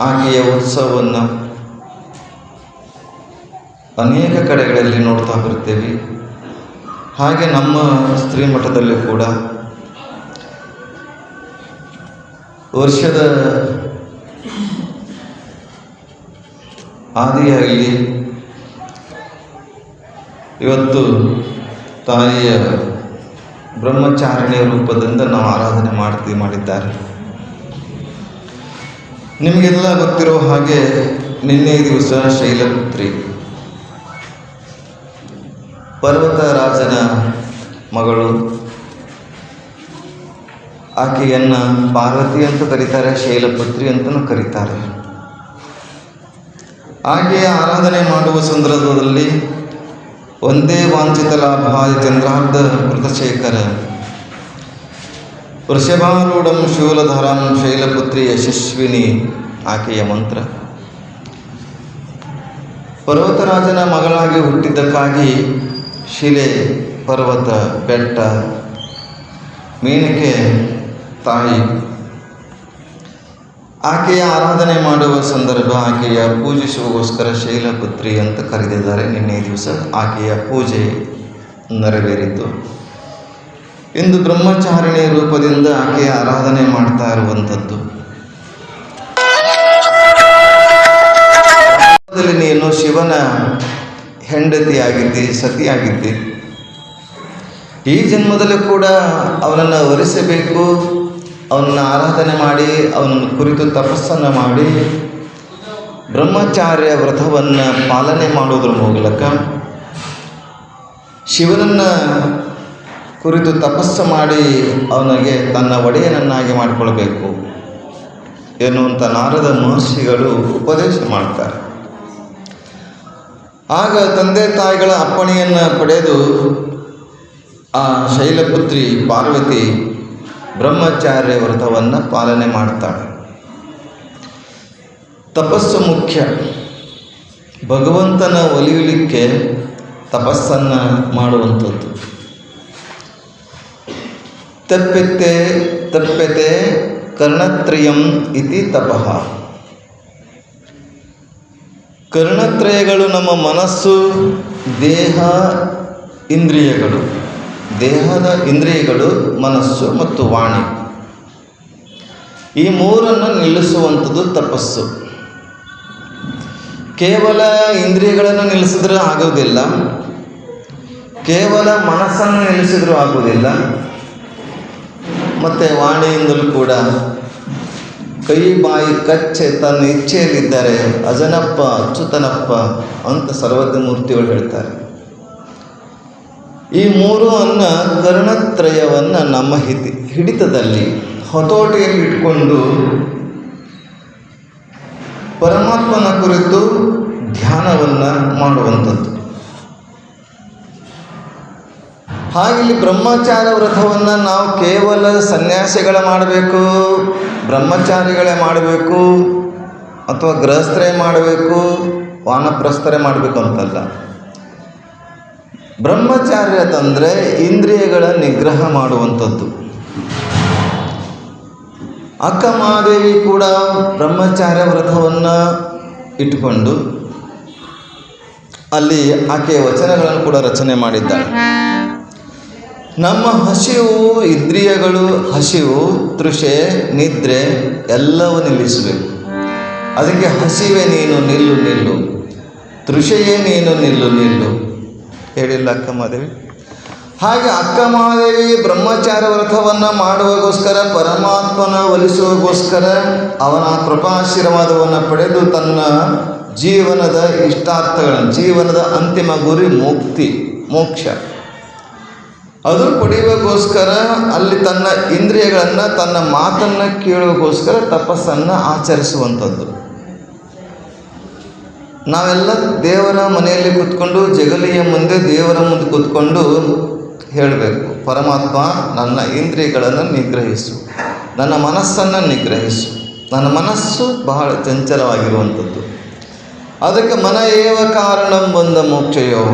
ಆಕೆಯ ಉತ್ಸವವನ್ನು ಅನೇಕ ಕಡೆಗಳಲ್ಲಿ ನೋಡ್ತಾ ಬರ್ತೇವೆ. ಹಾಗೆ ನಮ್ಮ ಸ್ತ್ರೀ ಮಠದಲ್ಲಿ ಕೂಡ ವರ್ಷದ ಆದಿಯಾಗಲಿ ಇವತ್ತು ತಾಯಿಯ ಬ್ರಹ್ಮಚಾರಿಣಿಯ ರೂಪದಿಂದ ನಾವು ಆರಾಧನೆ ಮಾಡಿದ್ದಾರೆ. ನಿಮಗೆಲ್ಲ ಗೊತ್ತಿರೋ ಹಾಗೆ ನಿನ್ನೆ ದಿವಸ ಶೈಲಪುತ್ರಿ ಪರ್ವತರಾಜನ ಮಗಳು, ಆಕೆಯನ್ನು ಪಾರ್ವತಿ ಅಂತ ಕರೀತಾರೆ, ಶೈಲಪುತ್ರಿ ಅಂತಲೂ ಕರೀತಾರೆ. ಆಕೆಯ ಆರಾಧನೆ ಮಾಡುವ ಸಂದರ್ಭದಲ್ಲಿ ಒಂದೇ ವಾಂಛಿತ ಲಾಭ ಚಂದ್ರಾರ್ಧ ಕೃತಶೇಖರ ವೃಷಭಾರೂಢಂ ಶೂಲಧರಂ ಶೈಲಪುತ್ರಿ ಯಶಸ್ವಿನಿ ಆಕೆಯ ಮಂತ್ರ. ಪರ್ವತರಾಜನ ಮಗಳಾಗಿ ಹುಟ್ಟಿದ್ದಕ್ಕಾಗಿ ಶಿಲೆ, ಪರ್ವತ, ಬೆಟ್ಟ, ಮೇನಕೆ ತಾಯಿ ಆಕೆಯ ಆರಾಧನೆ ಮಾಡುವ ಸಂದರ್ಭ ಆಕೆಯ ಪೂಜಿಸುವಗೋಸ್ಕರ ಶೈಲಪುತ್ರಿ ಅಂತ ಕರೆದಿದ್ದಾರೆ. ನಿನ್ನೆ ದಿವಸ ಆಕೆಯ ಪೂಜೆ ನೆರವೇರಿತು. ಇಂದು ಬ್ರಹ್ಮಚಾರಿಣಿ ರೂಪದಿಂದ ಆಕೆಯ ಆರಾಧನೆ ಮಾಡ್ತಾ ಇರುವಂಥದ್ದು. ನೀನು ಶಿವನ ಹೆಂಡತಿಯಾಗಿದ್ದಿ, ಸತಿಯಾಗಿದ್ದಿ. ಈ ಜನ್ಮದಲ್ಲಿ ಕೂಡ ಅವನನ್ನು ವರಿಸಬೇಕು, ಅವನನ್ನು ಆರಾಧನೆ ಮಾಡಿ, ಅವನನ್ನು ಕುರಿತು ತಪಸ್ಸನ್ನು ಮಾಡಿ ಬ್ರಹ್ಮಚಾರ್ಯ ವ್ರತವನ್ನು ಪಾಲನೆ ಮಾಡುವುದರ ಮೂಲಕ ಶಿವನನ್ನು ಕುರಿತು ತಪಸ್ಸು ಮಾಡಿ ಅವನಿಗೆ ತನ್ನ ಒಡೆಯನನ್ನಾಗಿ ಮಾಡಿಕೊಳ್ಬೇಕು ಎನ್ನುವಂಥ ನಾರದ ಮಹರ್ಷಿಗಳು ಉಪದೇಶ ಮಾಡ್ತಾರೆ. ಆಗ ತಂದೆ ತಾಯಿಗಳ ಅಪ್ಪಣೆಯನ್ನು ಪಡೆದು ಆ ಶೈಲಪುತ್ರಿ ಪಾರ್ವತಿ ಬ್ರಹ್ಮಚಾರ್ಯ ವ್ರತವನ್ನು ಪಾಲನೆ ಮಾಡ್ತಾಳೆ. ತಪಸ್ಸು ಮುಖ್ಯ. ಭಗವಂತನ ಒಲಿಯಲಿಕ್ಕೆ ತಪಸ್ಸನ್ನು ಮಾಡುವಂಥದ್ದು. ತಪ್ಪೆತೆ ಕರ್ಣತ್ರಯಂ ಇತಿ ತಪಃ. ಕರ್ಣತ್ರಯಗಳು ನಮ್ಮ ಮನಸ್ಸು, ದೇಹ, ಇಂದ್ರಿಯಗಳು. ದೇಹದ ಇಂದ್ರಿಯಗಳು ಮನಸ್ಸು ಮತ್ತು ವಾಣಿ, ಈ ಮೂರನ್ನು ನಿಲ್ಲಿಸುವಂಥದ್ದು ತಪಸ್ಸು. ಕೇವಲ ಇಂದ್ರಿಯಗಳನ್ನು ನಿಲ್ಲಿಸಿದ್ರೂ ಆಗುವುದಿಲ್ಲ, ಕೇವಲ ಮನಸ್ಸನ್ನು ನಿಲ್ಲಿಸಿದ್ರೂ ಆಗುವುದಿಲ್ಲ, ಮತ್ತು ವಾಣಿಯಿಂದಲೂ ಕೂಡ ಕೈ ಬಾಯಿ ಕಚ್ಚೆ ತನ್ನ ಇಚ್ಛೆಯಲ್ಲಿದ್ದರೆ ಅಜನಪ್ಪ ಅಚ್ಯುತನಪ್ಪ ಅಂತ ಸರ್ವಜ್ಞ ಮೂರ್ತಿಗಳು ಹೇಳ್ತಾರೆ. ಈ ಮೂರು ಕರ್ಣತ್ರಯವನ್ನು ನಮ್ಮ ಹಿಡಿತದಲ್ಲಿ ಹತೋಟಿಯಲ್ಲಿ ಇಟ್ಕೊಂಡು ಪರಮಾತ್ಮನ ಕುರಿತು ಧ್ಯಾನವನ್ನು ಮಾಡುವಂಥದ್ದು. ಹಾಗೆ ಬ್ರಹ್ಮಚಾರ್ಯ ವ್ರತವನ್ನು ನಾವು ಕೇವಲ ಸನ್ಯಾಸಿಗಳೇ ಮಾಡಬೇಕು, ಬ್ರಹ್ಮಚಾರಿಗಳೇ ಮಾಡಬೇಕು, ಅಥವಾ ಗೃಹಸ್ಥರೇ ಮಾಡಬೇಕು, ವಾನಪ್ರಸ್ಥರೇ ಮಾಡಬೇಕು ಅಂತಲ್ಲ. ಬ್ರಹ್ಮಚಾರ್ಯ ತಂದರೆ ಇಂದ್ರಿಯಗಳ ನಿಗ್ರಹ ಮಾಡುವಂಥದ್ದು. ಅಕ್ಕ ಮಹಾದೇವಿ ಕೂಡ ಬ್ರಹ್ಮಚಾರ್ಯ ವ್ರತವನ್ನು ಇಟ್ಟುಕೊಂಡು ಅಲ್ಲಿ ಆಕೆಯ ವಚನಗಳನ್ನು ಕೂಡ ರಚನೆ ಮಾಡಿದ್ದಾಳೆ. ನಮ್ಮ ಹಸಿವು, ಇಂದ್ರಿಯಗಳು, ಹಸಿವು, ತೃಷೆ, ನಿದ್ರೆ ಎಲ್ಲವೂ ನಿಲ್ಲಿಸಬೇಕು. ಅದಕ್ಕೆ ಹಸಿವೆ ನೀನು ನಿಲ್ಲು, ತೃಷೆಯೇ ನೀನು ನಿಲ್ಲು ಹೇಳಿಲ್ಲ ಅಕ್ಕ ಮಹಾದೇವಿ. ಹಾಗೆ ಅಕ್ಕ ಮಹಾದೇವಿ ಬ್ರಹ್ಮಚಾರ್ಯ ವ್ರತವನ್ನು ಮಾಡುವಗೋಸ್ಕರ, ಪರಮಾತ್ಮನ ಒಲಿಸುವಗೋಸ್ಕರ ಅವನ ಕೃಪಾಶೀರ್ವಾದವನ್ನು ಪಡೆದು ತನ್ನ ಜೀವನದ ಇಷ್ಟಾರ್ಥಗಳನ್ನು, ಜೀವನದ ಅಂತಿಮ ಗುರಿ ಮುಕ್ತಿ, ಮೋಕ್ಷ, ಅದು ಪಡೆಯುವಗೋಸ್ಕರ ಅಲ್ಲಿ ತನ್ನ ಇಂದ್ರಿಯಗಳನ್ನು, ತನ್ನ ಮಾತನ್ನು ಕೇಳುವಗೋಸ್ಕರ ತಪಸ್ಸನ್ನು ಆಚರಿಸುವಂಥದ್ದು. ನಾವೆಲ್ಲ ದೇವರ ಮನೆಯಲ್ಲಿ ಕೂತ್ಕೊಂಡು, ಜಗಲಿಯ ಮುಂದೆ ದೇವರ ಮುಂದೆ ಕೂತ್ಕೊಂಡು ಹೇಳಬೇಕು, ಪರಮಾತ್ಮ ನನ್ನ ಇಂದ್ರಿಯಗಳನ್ನು ನಿಗ್ರಹಿಸು, ನನ್ನ ಮನಸ್ಸನ್ನು ನಿಗ್ರಹಿಸು. ನನ್ನ ಮನಸ್ಸು ಬಹಳ ಚಂಚಲವಾಗಿರುವಂಥದ್ದು. ಅದಕ್ಕೆ ಮನ ಏವ ಕಾರಣಂ ಬಂದ ಮೋಕ್ಷಯೋ,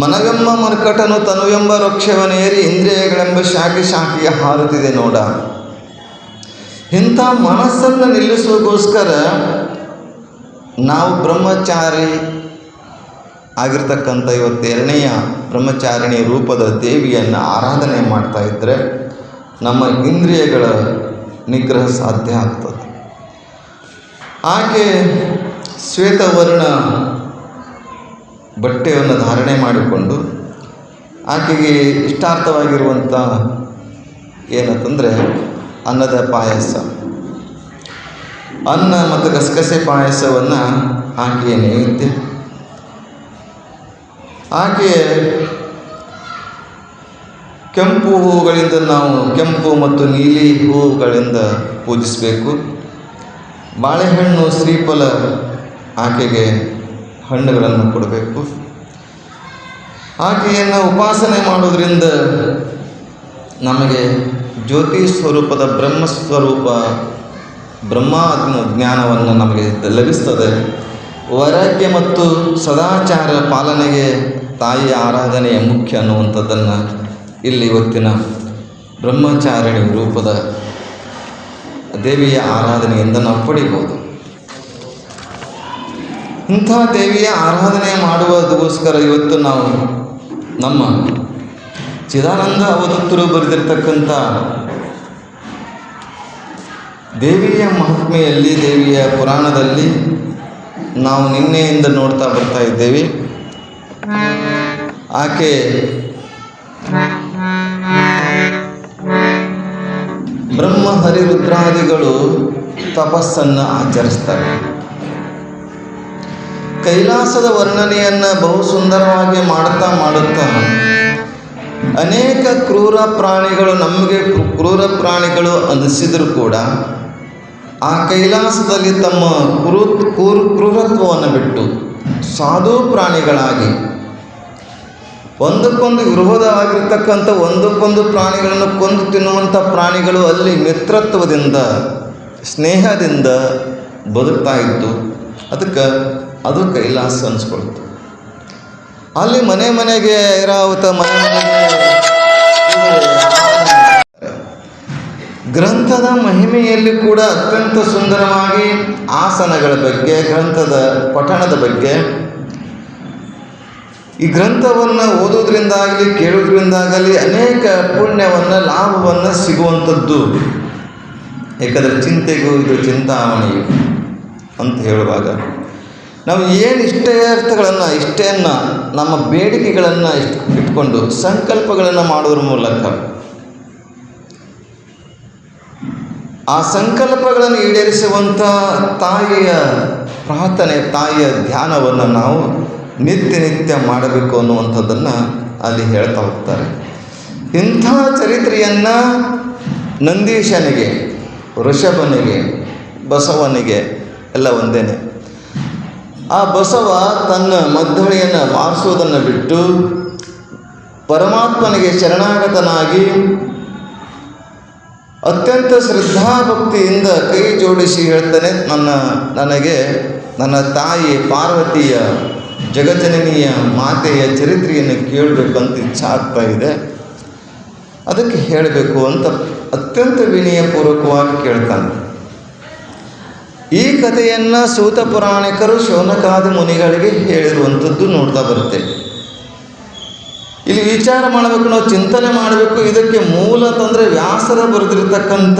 ಮನವೆಂಬ ಮರ್ಕಟನು ತನುವೆಂಬ ವೃಕ್ಷವನೇರಿ ಇಂದ್ರಿಯಗಳೆಂಬ ಶಾಖೆಯ ಹಾರುತ್ತಿದೆ ನೋಡ. ಇಂಥ ಮನಸ್ಸನ್ನು ನಿಲ್ಲಿಸೋಕ್ಕೋಸ್ಕರ ನಾವು ಬ್ರಹ್ಮಚಾರಿ ಆಗಿರ್ತಕ್ಕಂಥ ಇವತ್ತು 2ನೆಯ ಬ್ರಹ್ಮಚಾರಿಣಿ ರೂಪದ ದೇವಿಯನ್ನು ಆರಾಧನೆ ಮಾಡ್ತಾ ಇದ್ದರೆ ನಮ್ಮ ಇಂದ್ರಿಯಗಳ ನಿಗ್ರಹ ಸಾಧ್ಯ ಆಗ್ತದೆ. ಆಕೆ ಶ್ವೇತವರ್ಣ ಬಟ್ಟೆಯನ್ನು ಧಾರಣೆ ಮಾಡಿಕೊಂಡು ಆಕೆಗೆ ಇಷ್ಟಾರ್ಥವಾಗಿರುವಂಥ ಏನಂತಂದರೆ ಅನ್ನದ ಪಾಯಸ, ಅನ್ನ ಮತ್ತು ಗಸಗಸೆ ಪಾಯಸವನ್ನು ಆಕೆಯ ನೈವೇದ್ಯ. ಆಕೆ ಕೆಂಪು ಹೂವುಗಳಿಂದ ನಾವು ಕೆಂಪು ಮತ್ತು ನೀಲಿ ಹೂವುಗಳಿಂದ ಪೂಜಿಸಬೇಕು. ಬಾಳೆಹಣ್ಣು, ಶ್ರೀಫಲ ಆಕೆಗೆ ಹಣ್ಣುಗಳನ್ನು ಕೊಡಬೇಕು. ಆಕೆಯನ್ನು ಉಪಾಸನೆ ಮಾಡೋದ್ರಿಂದ ನಮಗೆ ಜ್ಯೋತಿ ಸ್ವರೂಪದ ಬ್ರಹ್ಮಸ್ವರೂಪ ಜ್ಞಾನವನ್ನು ನಮಗೆ ಲಭಿಸ್ತದೆ. ವೈರಾಗ್ಯ ಮತ್ತು ಸದಾಚಾರ ಪಾಲನೆಗೆ ತಾಯಿಯ ಆರಾಧನೆಯ ಮುಖ್ಯ ಅನ್ನುವಂಥದ್ದನ್ನು ಇಲ್ಲಿ ಇವತ್ತಿನ ಬ್ರಹ್ಮಚಾರಿಣಿ ರೂಪದ ದೇವಿಯ ಆರಾಧನೆಯಿಂದ ನಾವು ಪಡಿಬೋದು. ಇಂಥ ದೇವಿಯ ಆರಾಧನೆ ಮಾಡುವುದಕ್ಕೋಸ್ಕರ ಇವತ್ತು ನಾವು ನಮ್ಮ ಚಿದಾನಂದ ಅವಧೂತರು ಬರೆದಿರ್ತಕ್ಕಂಥ ದೇವಿಯ ಮಹಾತ್ಮೆಯಲ್ಲಿ, ದೇವಿಯ ಪುರಾಣದಲ್ಲಿ ನಾವು ನಿನ್ನೆಯಿಂದ ನೋಡ್ತಾ ಬರ್ತಾ ಇದ್ದೇವೆ. ಆಕೆ ಬ್ರಹ್ಮ ಹರಿ ರುದ್ರಾದಿಗಳು ತಪಸ್ಸನ್ನು ಆಚರಿಸ್ತಾರೆ. ಕೈಲಾಸದ ವರ್ಣನೆಯನ್ನು ಬಹು ಸುಂದರವಾಗಿ ಮಾಡುತ್ತಾ ಅನೇಕ ಕ್ರೂರ ಪ್ರಾಣಿಗಳು ನಮಗೆ ಕ್ರೂರ ಪ್ರಾಣಿಗಳು ಅನಿಸಿದರೂ ಕೂಡ ಆ ಕೈಲಾಸದಲ್ಲಿ ತಮ್ಮ ಕ್ರೂರತ್ವವನ್ನು ಬಿಟ್ಟು ಸಾಧು ಪ್ರಾಣಿಗಳಾಗಿ ಒಂದಕ್ಕೊಂದು ವಿರೋಧ ಆಗಿರ್ತಕ್ಕಂಥ ಒಂದಕ್ಕೊಂದು ಪ್ರಾಣಿಗಳನ್ನು ಕೊಂದು ತಿನ್ನುವಂಥ ಪ್ರಾಣಿಗಳು ಅಲ್ಲಿ ಮಿತ್ರತ್ವದಿಂದ ಸ್ನೇಹದಿಂದ ಬದುಕ್ತಾ ಇದ್ದು ಅದಕ್ಕೆ ಅದು ಕೈಲಾಸ ಅನಿಸ್ಕೊಳ್ತು. ಅಲ್ಲಿ ಮನೆಗೆ ಐರಾವತ ಮನೆಗೆ ಗ್ರಂಥದ ಮಹಿಮೆಯಲ್ಲಿ ಕೂಡ ಅತ್ಯಂತ ಸುಂದರವಾಗಿ ಆಸನಗಳ ಬಗ್ಗೆ, ಗ್ರಂಥದ ಪಠಣದ ಬಗ್ಗೆ, ಈ ಗ್ರಂಥವನ್ನು ಓದೋದ್ರಿಂದಾಗಲಿ ಕೇಳೋದ್ರಿಂದಾಗಲಿ ಅನೇಕ ಪುಣ್ಯವನ್ನು ಲಾಭವನ್ನು ಸಿಗುವಂಥದ್ದು. ಏಕೆಂದರೆ ಚಿಂತೆಗೂ ಇದು ಚಿಂತಾಮಣಿಯು ಅಂತ ಹೇಳುವಾಗ ನಾವು ಏನು ಇಷ್ಟೆಯನ್ನು ನಮ್ಮ ಬೇಡಿಕೆಗಳನ್ನು ಇಟ್ಕೊಂಡು ಸಂಕಲ್ಪಗಳನ್ನು ಮಾಡೋದ್ರ ಮೂಲಕ ಆ ಸಂಕಲ್ಪಗಳನ್ನು ಈಡೇರಿಸುವಂಥ ತಾಯಿಯ ಪ್ರಾರ್ಥನೆ, ತಾಯಿಯ ಧ್ಯಾನವನ್ನು ನಾವು ನಿತ್ಯ ಮಾಡಬೇಕು ಅನ್ನುವಂಥದ್ದನ್ನು ಅಲ್ಲಿ ಹೇಳ್ತಾ ಹೋಗ್ತಾರೆ. ಇಂಥ ಚರಿತ್ರೆಯನ್ನು ನಂದೀಶನಿಗೆ, ಋಷಭನಿಗೆ, ಬಸವನಿಗೆ ಎಲ್ಲ ಒಂದೇನೆ. ಆ ಬಸವ ತನ್ನ ಮದ್ದಳೆಯನ್ನು ಬಾರಿಸೋದನ್ನು ಬಿಟ್ಟು ಪರಮಾತ್ಮನಿಗೆ ಶರಣಾಗತನಾಗಿ ಅತ್ಯಂತ ಶ್ರದ್ಧಾಭಕ್ತಿಯಿಂದ ಕೈ ಜೋಡಿಸಿ ಹೇಳ್ತಾನೆ, ನನಗೆ ನನ್ನ ತಾಯಿ ಪಾರ್ವತಿಯ ಜಗಜ್ಜನನಿಯ ಮಾತೆಯ ಚರಿತ್ರೆಯನ್ನು ಕೇಳಬೇಕಂತ ಇಚ್ಛೆ ಆಗ್ತಾ ಇದೆ, ಅದಕ್ಕೆ ಹೇಳಬೇಕು ಅಂತ ಅತ್ಯಂತ ವಿನಯಪೂರ್ವಕವಾಗಿ ಕೇಳ್ತಾನೆ. ಈ ಕಥೆಯನ್ನು ಸೂತ ಪುರಾಣಿಕರು ಶೌನಕಾದಿ ಮುನಿಗಳಿಗೆ ಹೇಳಿರುವಂಥದ್ದು ನೋಡ್ತಾ ಬರುತ್ತೆ. ಇಲ್ಲಿ ವಿಚಾರ ಮಾಡಬೇಕು, ನಾವು ಚಿಂತನೆ ಮಾಡಬೇಕು. ಇದಕ್ಕೆ ಮೂಲ ತಂದರೆ ವ್ಯಾಸರ ಬರೆದಿರ್ತಕ್ಕಂಥ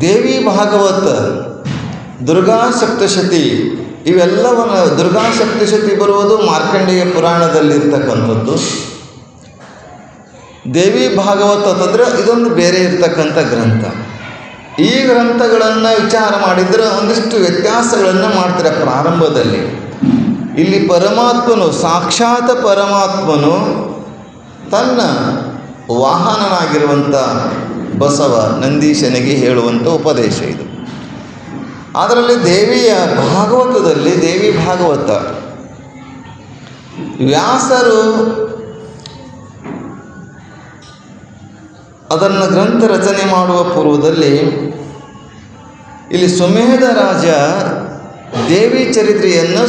ದೇವಿ ಭಾಗವತ, ದುರ್ಗಾ ಸಪ್ತಶತಿ, ಇವೆಲ್ಲವನ್ನು ದುರ್ಗಾ ಸಪ್ತಶತಿ ಬರುವುದು ಮಾರ್ಕಂಡೇಯ ಪುರಾಣದಲ್ಲಿರ್ತಕ್ಕಂಥದ್ದು. ದೇವಿ ಭಾಗವತ ಅಂತಂದರೆ ಇದೊಂದು ಬೇರೆ ಇರ್ತಕ್ಕಂಥ ಗ್ರಂಥ. ಈ ಗ್ರಂಥಗಳನ್ನು ವಿಚಾರ ಮಾಡಿದರೆ ಒಂದಿಷ್ಟು ವ್ಯತ್ಯಾಸಗಳನ್ನು ಮಾಡ್ತಾರೆ. ಪ್ರಾರಂಭದಲ್ಲಿ ಇಲ್ಲಿ ಪರಮಾತ್ಮನು, ಸಾಕ್ಷಾತ್ ಪರಮಾತ್ಮನು ತನ್ನ ವಾಹನನಾಗಿರುವಂಥ ಬಸವ ನಂದೀಶನಿಗೆ ಹೇಳುವಂಥ ಉಪದೇಶ ಇದು. ಅದರಲ್ಲಿ ದೇವಿಯ ಭಾಗವತದಲ್ಲಿ, ದೇವಿ ಭಾಗವತ ವ್ಯಾಸರು ಅದನ್ನು ಗ್ರಂಥ ರಚನೆ ಮಾಡುವ ಪೂರ್ವದಲ್ಲಿ ಇಲ್ಲಿ ಸುಮೇಧ ರಾಜ ದೇವಿ ಚರಿತ್ರೆಯನ್ನು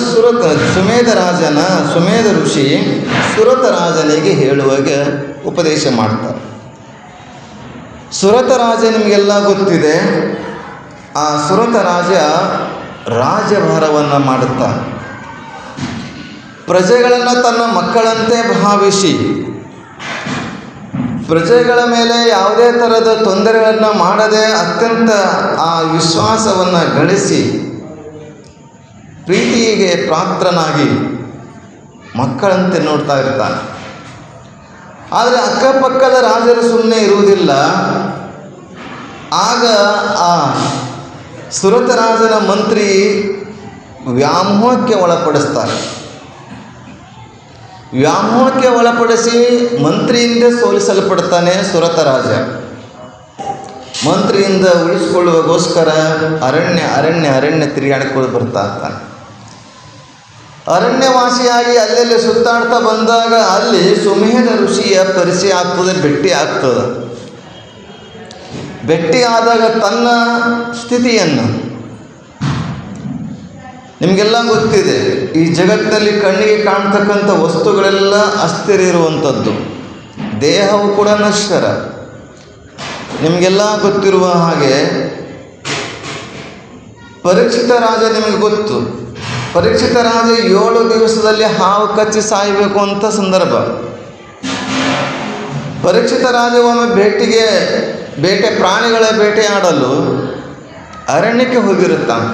ಸುಮೇಧ ಋಷಿ ಸುರತ ರಾಜನಿಗೆ ಹೇಳುವಾಗ ಉಪದೇಶ ಮಾಡ್ತಾರೆ. ಸುರತ ರಾಜ ನಿಮಗೆಲ್ಲ ಗೊತ್ತಿದೆ. ಆ ಸುರತ ರಾಜ ರಾಜ್ಯಭಾರವನ್ನು ಮಾಡುತ್ತಾನೆ. ಪ್ರಜೆಗಳನ್ನು ತನ್ನ ಮಕ್ಕಳಂತೆ ಭಾವಿಸಿ ಪ್ರಜೆಗಳ ಮೇಲೆ ಯಾವುದೇ ಥರದ ತೊಂದರೆಗಳನ್ನು ಮಾಡದೆ ಅತ್ಯಂತ ಆ ವಿಶ್ವಾಸವನ್ನು ಗಳಿಸಿ ಪ್ರೀತಿಗೆ ಪಾತ್ರನಾಗಿ ಮಕ್ಕಳಂತೆ ನೋಡ್ತಾ ಇರ್ತಾನೆ. ಆದರೆ ಅಕ್ಕಪಕ್ಕದ ರಾಜರು ಸುಮ್ಮನೆ ಇರುವುದಿಲ್ಲ. ಆಗ ಆ ಸುರತ ರಾಜನ ಮಂತ್ರಿ ವ್ಯಾಮೋಹಕ್ಕೆ ಒಳಪಡಿಸ್ತಾರೆ. ವ್ಯಾಮೋಹಕ್ಕೆ ಒಳಪಡಿಸಿ ಮಂತ್ರಿಯಿಂದ ಸೋಲಿಸಲ್ಪಡ್ತಾನೆ ಸುರತ ರಾಜ. ಮಂತ್ರಿಯಿಂದ ಉಳಿಸಿಕೊಳ್ಳುವಗೋಸ್ಕರ ಅರಣ್ಯ ತಿರುಗಾಡಿಕೊಂಡು ಬರ್ತಾ ಇರ್ತಾನೆ. ಅರಣ್ಯವಾಸಿಯಾಗಿ ಅಲ್ಲೆಲ್ಲಿ ಸುತ್ತಾಡ್ತಾ ಬಂದಾಗ ಅಲ್ಲಿ ಸುಮೇಧ ಋಷಿಯ ಪರಿಚಯ ಆಗ್ತದೆ, ಭೇಟಿ ಆದಾಗ ತನ್ನ ಸ್ಥಿತಿಯನ್ನು, ನಿಮಗೆಲ್ಲ ಗೊತ್ತಿದೆ, ಈ ಜಗತ್ತಿನಲ್ಲಿ ಕಣ್ಣಿಗೆ ಕಾಣ್ತಕ್ಕಂಥ ವಸ್ತುಗಳೆಲ್ಲ ಅಸ್ಥಿರ ಇರುವಂಥದ್ದು, ದೇಹವು ಕೂಡ ನಶ್ವರ. ನಿಮಗೆಲ್ಲ ಗೊತ್ತಿರುವ ಹಾಗೆ ಪರೀಕ್ಷಿತ ರಾಜ ನಿಮಗೆ ಗೊತ್ತು. ಪರೀಕ್ಷಿತ ರಾಜ 7 ದಿವಸದಲ್ಲಿ ಹಾವು ಕಚ್ಚಿ ಸಾಯಬೇಕು ಅಂತ ಸಂದರ್ಭ. ಪರೀಕ್ಷಿತ ರಾಜ ಒಮ್ಮೆ ಪ್ರಾಣಿಗಳ ಬೇಟೆಯಾಡಲು ಅರಣ್ಯಕ್ಕೆ ಹೋಗಿರುತ್ತಾನೆ.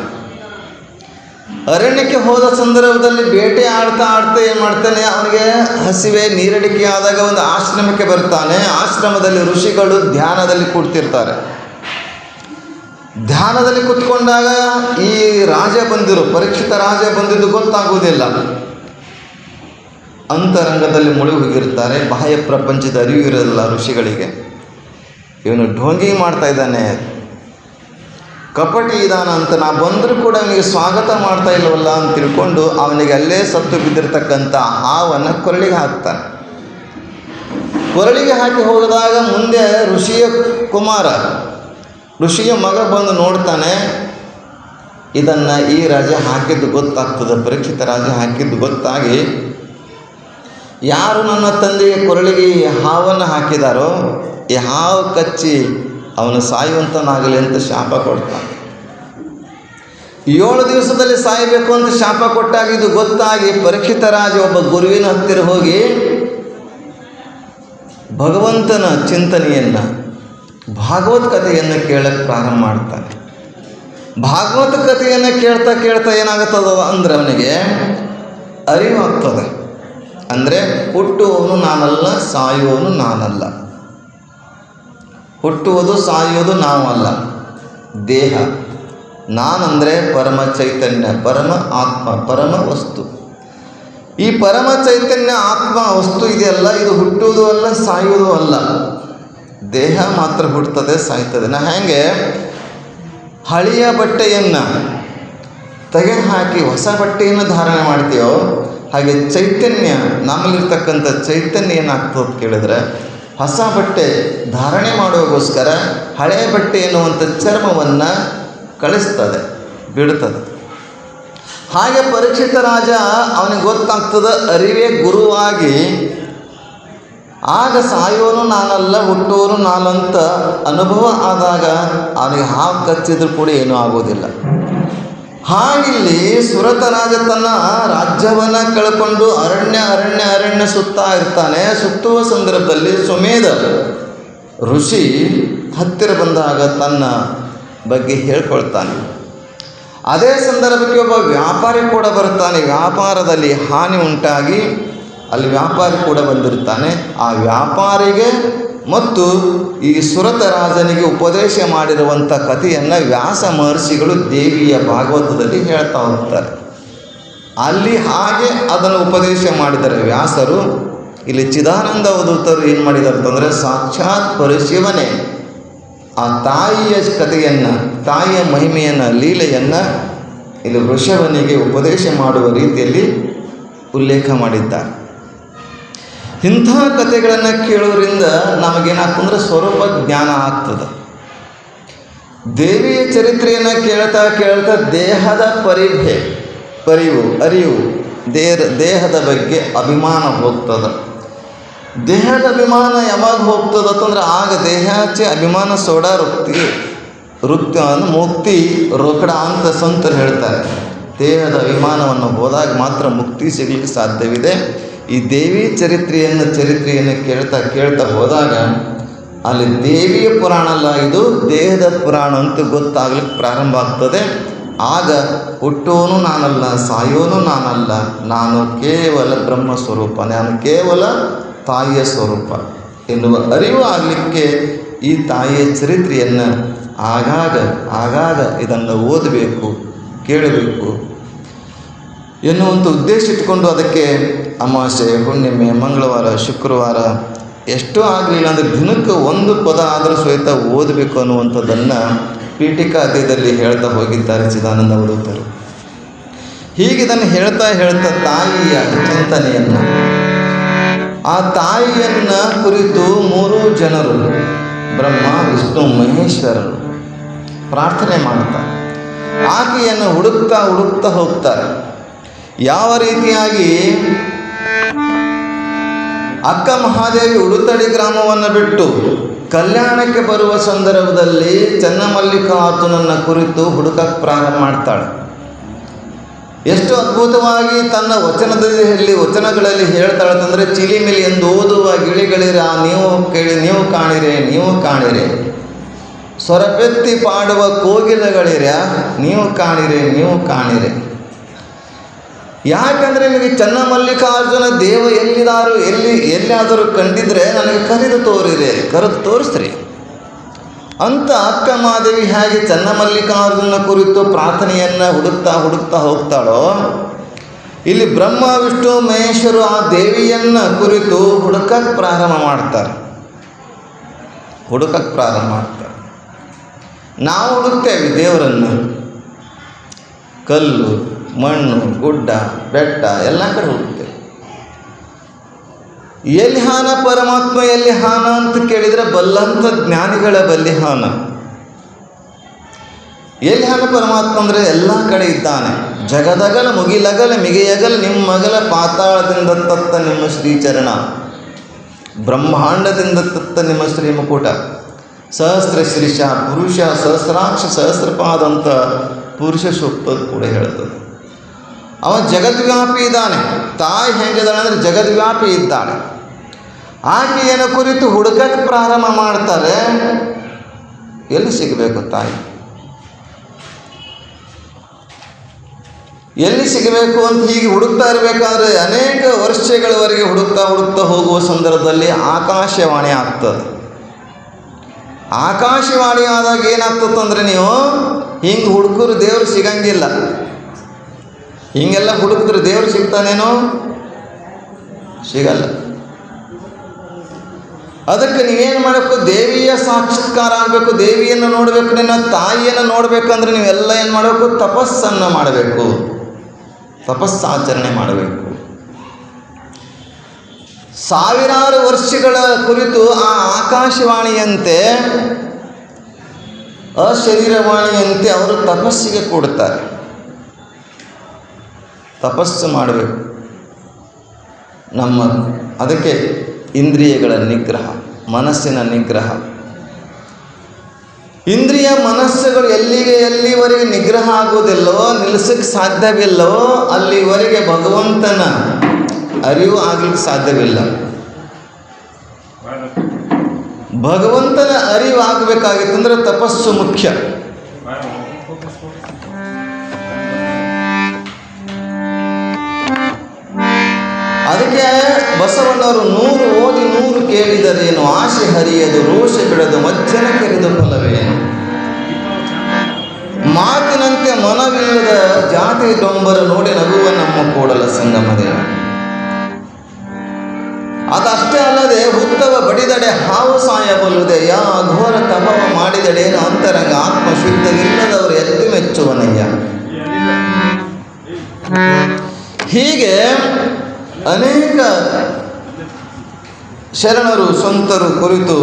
ಅರಣ್ಯಕ್ಕೆ ಹೋದ ಸಂದರ್ಭದಲ್ಲಿ ಬೇಟೆ ಆಡ್ತಾ ಏನು ಮಾಡ್ತಾನೆ, ಅವನಿಗೆ ಹಸಿವೆ ನೀರಡಿಕೆ ಆದಾಗ ಒಂದು ಆಶ್ರಮಕ್ಕೆ ಬರ್ತಾನೆ. ಆಶ್ರಮದಲ್ಲಿ ಋಷಿಗಳು ಧ್ಯಾನದಲ್ಲಿ ಕೂಡ್ತಿರ್ತಾರೆ. ಧ್ಯಾನದಲ್ಲಿ ಕೂತ್ಕೊಂಡಾಗ ಈ ಪರೀಕ್ಷಿತ ರಾಜ ಬಂದಿದ್ದು ಗೊತ್ತಾಗುವುದಿಲ್ಲ. ಅಂತರಂಗದಲ್ಲಿ ಮುಳುಗಿ ಹೋಗಿರ್ತಾರೆ. ಬಾಹ್ಯ ಪ್ರಪಂಚದ ಅರಿವು ಇರೋದಿಲ್ಲ ಋಷಿಗಳಿಗೆ. ಇವನು ಢೋಂಗಿ ಮಾಡ್ತಾ ಇದ್ದಾನೆ, ಕಪಟಿ ಇದ್ದಾನ ಅಂತ ನಾ ಬಂದರೂ ಕೂಡ ಅವನಿಗೆ ಸ್ವಾಗತ ಮಾಡ್ತಾ ಇಲ್ಲವಲ್ಲ ಅಂತ ತಿಳ್ಕೊಂಡು ಅವನಿಗೆ ಅಲ್ಲೇ ಸತ್ತು ಬಿದ್ದಿರ್ತಕ್ಕಂಥ ಹಾವನ್ನು ಕೊರಳಿಗೆ ಹಾಕ್ತಾನೆ. ಕೊರಳಿಗೆ ಹಾಕಿ ಹೋದಾಗ ಮುಂದೆ ಋಷಿಯ ಮಗ ಬಂದು ನೋಡ್ತಾನೆ. ಇದನ್ನು ಈ ರಾಜ ಹಾಕಿದ್ದು ಗೊತ್ತಾಗ್ತದೆ. ಪರೀಕ್ಷಿತ ರಾಜ ಹಾಕಿದ್ದು ಗೊತ್ತಾಗಿ, ಯಾರು ನನ್ನ ತಂದೆಯ ಕೊರಳಿಗೆ ಹಾವನ್ನು ಹಾಕಿದಾರೋ ಈ ಹಾವು ಕಚ್ಚಿ ಅವನು ಸಾಯುವಂತನಾಗಲಿ ಅಂತ ಶಾಪ ಕೊಡ್ತಾನೆ. 7 ದಿವಸದಲ್ಲಿ ಸಾಯಬೇಕು ಅಂತ ಶಾಪ ಕೊಟ್ಟಾಗ ಇದು ಗೊತ್ತಾಗಿ ಪರೀಕ್ಷಿತ ರಾಜ ಒಬ್ಬ ಗುರುವಿನ ಹತ್ತಿರ ಹೋಗಿ ಭಗವಂತನ ಚಿಂತನೆಯನ್ನು, ಭಾಗವತ್ ಕಥೆಯನ್ನು ಕೇಳಕ್ಕೆ ಪ್ರಾರಂಭ ಮಾಡ್ತಾನೆ. ಭಾಗವತ ಕಥೆಯನ್ನು ಕೇಳ್ತಾ ಏನಾಗುತ್ತದ ಅಂದರೆ ಅವನಿಗೆ ಅರಿವಾಗ್ತದೆ. ಅಂದರೆ ಹುಟ್ಟುವವನು ನಾನಲ್ಲ, ಸಾಯುವವನು ನಾನಲ್ಲ. ಹುಟ್ಟುವುದು ಸಾಯುವುದು ನಾವಲ್ಲ, ದೇಹ. ನಾನಂದರೆ ಪರಮ ಚೈತನ್ಯ, ಪರಮ ಆತ್ಮ, ಪರಮ ವಸ್ತು. ಈ ಪರಮ ಚೈತನ್ಯ ಆತ್ಮ ವಸ್ತು ಇದೆಯಲ್ಲ, ಇದು ಹುಟ್ಟುವುದೂ ಅಲ್ಲ, ಸಾಯುವುದೂ ಅಲ್ಲ. ದೇಹ ಮಾತ್ರ ಹುಟ್ಟುತ್ತದೆ, ಸಾಯ್ತದೆ. ನಾ ಹೇಗೆ ಹಳೆಯ ಬಟ್ಟೆಯನ್ನು ತೆಗೆದುಹಾಕಿ ಹೊಸ ಬಟ್ಟೆಯನ್ನು ಧಾರಣೆ ಮಾಡ್ತೀವೋ ಹಾಗೆ ಚೈತನ್ಯ, ನಮ್ಮಲ್ಲಿರ್ತಕ್ಕಂಥ ಚೈತನ್ಯ ಏನಾಗ್ತದೆ ಕೇಳಿದ್ರೆ, ಹೊಸ ಬಟ್ಟೆ ಧಾರಣೆ ಮಾಡುವಗೋಸ್ಕರ ಹಳೆಯ ಬಟ್ಟೆ ಎನ್ನುವಂಥ ಚರ್ಮವನ್ನು ಕಳಿಸ್ತದೆ, ಬಿಡುತ್ತದೆ. ಹಾಗೆ ಪರೀಕ್ಷಿತ ರಾಜ ಅವನಿಗೆ ಗೊತ್ತಾಗ್ತದೆ, ಅರಿವೇ ಗುರುವಾಗಿ ಆಗ ಸಾಯೋನು ನಾನಲ್ಲ, ಹುಟ್ಟೋನು ನಾನಂತ ಅನುಭವ ಆದಾಗ ಅವನಿಗೆ ಹಾವು ಕಚ್ಚಿದ್ರು ಕೂಡ ಏನೂ ಆಗೋದಿಲ್ಲ. ಹಾಗಿಲ್ಲಿ ಸುರತ ರಾಜ ತನ್ನ ರಾಜ್ಯವನ್ನು ಕಳ್ಕೊಂಡು ಅರಣ್ಯ ಸುತ್ತಾ ಇರ್ತಾನೆ. ಸುತ್ತುವ ಸಂದರ್ಭದಲ್ಲಿ ಸುಮೇಧ ಋಷಿ ಹತ್ತಿರ ಬಂದಾಗ ತನ್ನ ಬಗ್ಗೆ ಹೇಳ್ಕೊಳ್ತಾನೆ. ಅದೇ ಸಂದರ್ಭಕ್ಕೆ ಒಬ್ಬ ವ್ಯಾಪಾರಿ ಕೂಡ ಬರ್ತಾನೆ. ವ್ಯಾಪಾರದಲ್ಲಿ ಹಾನಿ ಉಂಟಾಗಿ ಅಲ್ಲಿ ವ್ಯಾಪಾರಿ ಕೂಡ ಬಂದಿರ್ತಾನೆ. ಆ ವ್ಯಾಪಾರಿಗೆ ಮತ್ತು ಈ ಸುರತ ರಾಜನಿಗೆ ಉಪದೇಶ ಮಾಡಿರುವಂಥ ಕಥೆಯನ್ನು ವ್ಯಾಸ ಮಹರ್ಷಿಗಳು ದೇವಿಯ ಭಾಗವತದಲ್ಲಿ ಹೇಳ್ತಾ ಹೋಗ್ತಾರೆ. ಅಲ್ಲಿ ಹಾಗೆ ಅದನ್ನು ಉಪದೇಶ ಮಾಡಿದ್ದಾರೆ ವ್ಯಾಸರು. ಇಲ್ಲಿ ಚಿದಾನಂದ ಅವಧೂತರು ಏನು ಮಾಡಿದ್ದಾರೆ ಅಂತಂದರೆ, ಸಾಕ್ಷಾತ್ ಪರಶಿವನೇ ಆ ತಾಯಿಯ ಕಥೆಯನ್ನು, ತಾಯಿಯ ಮಹಿಮೆಯನ್ನು, ಲೀಲೆಯನ್ನು ಇಲ್ಲಿ ವೃಷಭನಿಗೆ ಉಪದೇಶ ಮಾಡುವ ರೀತಿಯಲ್ಲಿ ಉಲ್ಲೇಖ ಮಾಡಿದ್ದಾರೆ. ಇಂಥ ಕಥೆಗಳನ್ನು ಕೇಳೋದ್ರಿಂದ ನಮಗೇನಾಗ್ತಂದ್ರೆ ಸ್ವರೂಪ ಜ್ಞಾನ ಆಗ್ತದೆ. ದೇವಿಯ ಚರಿತ್ರೆಯನ್ನು ಕೇಳ್ತಾ ದೇಹದ ಅರಿವು, ದೇಹದ ಬಗ್ಗೆ ಅಭಿಮಾನ ಹೋಗ್ತದೆ. ದೇಹದ ಅಭಿಮಾನ ಯಾವಾಗ ಹೋಗ್ತದಂದ್ರೆ ಆಗ ದೇಹಾಚೆ ಅಭಿಮಾನ ಸೋಡ ಮುಕ್ತಿ ರೊಕಡ ಅಂತ ಸಂತರು ಹೇಳ್ತಾರೆ. ದೇಹದ ಅಭಿಮಾನವನ್ನು ಹೋದಾಗ ಮಾತ್ರ ಮುಕ್ತಿ ಸಿಗಲಿಕ್ಕೆ ಸಾಧ್ಯವಿದೆ. ಈ ದೇವಿ ಚರಿತ್ರೆಯನ್ನು ಕೇಳ್ತಾ ಹೋದಾಗ ಅಲ್ಲಿ ದೇವಿಯ ಪುರಾಣ ಅಲ್ಲ, ಇದು ದೇಹದ ಪುರಾಣ ಅಂತ ಗೊತ್ತಾಗ್ಲಿಕ್ಕೆ ಪ್ರಾರಂಭ ಆಗ್ತದೆ. ಆಗ ಹುಟ್ಟೋನು ನಾನಲ್ಲ, ಸಾಯೋನು ನಾನಲ್ಲ, ನಾನು ಕೇವಲ ಬ್ರಹ್ಮ ಸ್ವರೂಪ, ನಾನು ಕೇವಲ ತಾಯಿಯ ಸ್ವರೂಪ ಎನ್ನುವ ಅರಿವು ಆಗಲಿಕ್ಕೆ ಈ ತಾಯಿಯ ಚರಿತ್ರೆಯನ್ನು ಆಗಾಗ ಇದನ್ನು ಓದಬೇಕು, ಕೇಳಬೇಕು ಎನ್ನುವಂಥ ಉದ್ದೇಶ ಇಟ್ಕೊಂಡು ಅದಕ್ಕೆ ಅಮಾವಾಸ್ಯೆ, ಹುಣ್ಣಿಮೆ, ಮಂಗಳವಾರ, ಶುಕ್ರವಾರ ಎಷ್ಟೋ ಆಗಲಿಲ್ಲ ಅಂದರೆ ದಿನಕ್ಕೆ ಒಂದು ಪದ ಆದರೂ ಸಹಿತ ಓದಬೇಕು ಅನ್ನುವಂಥದ್ದನ್ನು ಪೀಠಿಕಾ ಅಧ್ಯಾಯದಲ್ಲಿ ಹೇಳ್ತಾ ಹೋಗಿದ್ದಾರೆ ಚಿದಾನಂದ ಅವಧೂತರು. ಹೀಗಿದನ್ನು ಹೇಳ್ತಾ ತಾಯಿಯ ಚಿಂತನೆಯನ್ನು, ಆ ತಾಯಿಯನ್ನು ಕುರಿತು 3 ಜನರು ಬ್ರಹ್ಮ, ವಿಷ್ಣು, ಮಹೇಶ್ವರರು ಪ್ರಾರ್ಥನೆ ಮಾಡ್ತಾರೆ. ಆಕೆಯನ್ನು ಹುಡುಕ್ತಾ ಹೋಗ್ತಾರೆ. ಯಾವ ರೀತಿಯಾಗಿ ಅಕ್ಕ ಮಹಾದೇವಿ ಉಡುತಡಿ ಗ್ರಾಮವನ್ನು ಬಿಟ್ಟು ಕಲ್ಯಾಣಕ್ಕೆ ಬರುವ ಸಂದರ್ಭದಲ್ಲಿ ಚನ್ನಮಲ್ಲಿಕಾರ್ಜುನನ ಕುರಿತು ಹುಡುಕಕ್ಕೆ ಪ್ರಾರಂಭ ಮಾಡ್ತಾಳೆ. ಎಷ್ಟು ಅದ್ಭುತವಾಗಿ ತನ್ನ ವಚನಗಳಲ್ಲಿ ಹೇಳ್ತಾಳೆ ಅಂತಂದರೆ, ಚಿಲಿಮಿಲಿ ಎಂದು ಓದುವ ಗಿಳಿಗಳಿರ ನೀವು ಕಾಣಿರೆ, ಸ್ವರಪೆತ್ತಿ ಪಾಡುವ ಕೋಗಿಲಗಳಿರ ನೀವು ಕಾಣಿರೆ. ಯಾಕಂದರೆ ನಿಮಗೆ ಚನ್ನಮಲ್ಲಿಕಾರ್ಜುನ ದೇವ ಎಲ್ಲಿಯಾದರೂ ಕಂಡಿದ್ರೆ ನನಗೆ ಕರೆದು ತೋರಿಸ್ರಿ ಅಂತ ಅಕ್ಕ ಮಹಾದೇವಿ ಹೇಗೆ ಚನ್ನಮಲ್ಲಿಕಾರ್ಜುನ ಕುರಿತು ಪ್ರಾರ್ಥನೆಯನ್ನು ಹುಡುಕ್ತಾ ಹೋಗ್ತಾಳೋ, ಇಲ್ಲಿ ಬ್ರಹ್ಮ, ವಿಷ್ಣು, ಮಹೇಶ್ವರು ಆ ದೇವಿಯನ್ನು ಕುರಿತು ಹುಡುಕಕ್ಕೆ ಪ್ರಾರಂಭ ಮಾಡ್ತಾರೆ. ನಾವು ಹುಡುಕ್ತೇವೆ ದೇವರನ್ನು, ಕಲ್ಲು, ಮಣ್ಣು, ಗುಡ್ಡ, ಬೆಟ್ಟ ಎಲ್ಲ ಕಡೆ ಹುಡುಕ್ತೇವೆ. ಎಲ್ಲಿ ಹಾನ ಪರಮಾತ್ಮ, ಎಲ್ಲಿ ಹಾನ ಅಂತ ಕೇಳಿದರೆ ಬಲ್ಲಂಥ ಜ್ಞಾನಿಗಳ ಬಲ್ಲಿಹಾನ. ಎಲ್ಲಿ ಹಾನ ಪರಮಾತ್ಮ ಅಂದರೆ ಎಲ್ಲ ಕಡೆ ಇದ್ದಾನೆ. ಜಗದಗಲ ಮುಗಿಲಗಲ ಮಿಗೆಯಗಲ ನಿಮ್ಮಗಲ ಪಾತಾಳದಿಂದ ತತ್ತ ನಿಮ್ಮ ಶ್ರೀಚರಣ, ಬ್ರಹ್ಮಾಂಡದಿಂದ ತತ್ತ ನಿಮ್ಮ ಶ್ರೀಮುಕುಟ, ಸಹಸ್ರ ಶ್ರೀಶ ಪುರುಷ ಸಹಸ್ರಾಕ್ಷ ಸಹಸ್ರಪಾದ ಅಂತ ಪುರುಷ ಸೂಕ್ತ ಕೂಡ ಹೇಳ್ತದೆ. ಅವ ಜಗದ್ವ್ಯಾಪಿ ಇದ್ದಾನೆ. ತಾಯಿ ಹೆಂಗಿದ್ದಾಳೆ ಅಂದರೆ ಜಗದ್ವ್ಯಾಪಿ ಇದ್ದಾಳೆ. ಆಕೆಯನ್ನು ಕುರಿತು ಹುಡುಕಕ್ಕೆ ಪ್ರಾರಂಭ ಮಾಡ್ತಾರೆ. ಎಲ್ಲಿ ಸಿಗಬೇಕು ತಾಯಿ, ಎಲ್ಲಿ ಸಿಗಬೇಕು ಅಂತ ಹೀಗೆ ಹುಡುಕ್ತಾ ಇರಬೇಕಾದ್ರೆ ಅನೇಕ ವರ್ಷಗಳವರೆಗೆ ಹುಡುಕ್ತಾ ಹೋಗುವ ಸಂದರ್ಭದಲ್ಲಿ ಆಕಾಶವಾಣಿ ಆಗ್ತದೆ. ಆಕಾಶವಾಣಿ ಆದಾಗ ಏನಾಗ್ತದಂದರೆ, ನೀವು ಹಿಂಗೆ ಹುಡುಕರು ದೇವರು ಸಿಗಂಗಿಲ್ಲ. ಹಿಂಗೆಲ್ಲ ಹುಡುಕಿದ್ರೆ ದೇವರು ಸಿಗ್ತಾನೇನೋ? ಸಿಗಲ್ಲ. ಅದಕ್ಕೆ ನೀವೇನು ಮಾಡಬೇಕು? ದೇವಿಯ ಸಾಕ್ಷಾತ್ಕಾರ ಆಗಬೇಕು, ದೇವಿಯನ್ನು ನೋಡಬೇಕು, ನಿನ್ನ ತಾಯಿಯನ್ನು ನೋಡಬೇಕಂದ್ರೆ ನೀವೆಲ್ಲ ಏನು ಮಾಡಬೇಕು? ತಪಸ್ಸನ್ನು ಮಾಡಬೇಕು, ತಪಸ್ಸಾಚರಣೆ ಮಾಡಬೇಕು. ಸಾವಿರಾರು ವರ್ಷಗಳ ಕುರಿತು ಆ ಆಕಾಶವಾಣಿಯಂತೆ, ಅಶರೀರವಾಣಿಯಂತೆ ಅವರು ತಪಸ್ಸಿಗೆ ಕೊಡ್ತಾರೆ. ತಪಸ್ಸು ಮಾಡಬೇಕು. ಅದಕ್ಕೆ ಇಂದ್ರಿಯಗಳ ನಿಗ್ರಹ, ಮನಸ್ಸಿನ ನಿಗ್ರಹ. ಇಂದ್ರಿಯ ಮನಸ್ಸುಗಳು ಎಲ್ಲಿವರೆಗೆ ನಿಗ್ರಹ ಆಗುವುದಿಲ್ಲವೋ, ನಿಲ್ಲಿಸಕ್ಕೆ ಸಾಧ್ಯವಿಲ್ಲವೋ, ಅಲ್ಲಿವರೆಗೆ ಭಗವಂತನ ಅರಿವು ಆಗಲಿಕ್ಕೆ ಸಾಧ್ಯವಿಲ್ಲ. ಭಗವಂತನ ಅರಿವು ಆಗಬೇಕಾಗಿತ್ತಂದ್ರೆ ತಪಸ್ಸು ಮುಖ್ಯ. ಅದಕ್ಕೆ ಬಸವಣ್ಣವರು 100 ಓದಿ 100 ಕೇಳಿದರೇನು, ಆಶೆ ಹರಿಯದು ರೋಷ ಬಿಡದು ಮಜ್ಜನ ಕರೆದು ಫಲವೇನು, ಮಾತಿನಂತೆ ಮನವಿಲ್ಲದ ಜಾತಿ ಡೊಂಬರ ನೋಡಿ ನಗುವ ನಮ್ಮ ಕೂಡಲ ಸಂಗಮದೇವ. ಅದಷ್ಟೇ ಅಲ್ಲದೆ ಹುತ್ತವ ಬಡಿದಡೆ ಹಾವು ಸಾಯಬಲ್ಲುದೆ, ಯಾ ಘೋರ ತಪವ ಮಾಡಿದಡೇನು ಅಂತರಂಗ ಆತ್ಮ ಶುದ್ಧವಿಲ್ಲದವರು ಎದ್ದು ಮೆಚ್ಚುವನಯ್ಯ. ಹೀಗೆ ಅನೇಕ ಶರಣರು ಸಂತರು ಕುರಿತು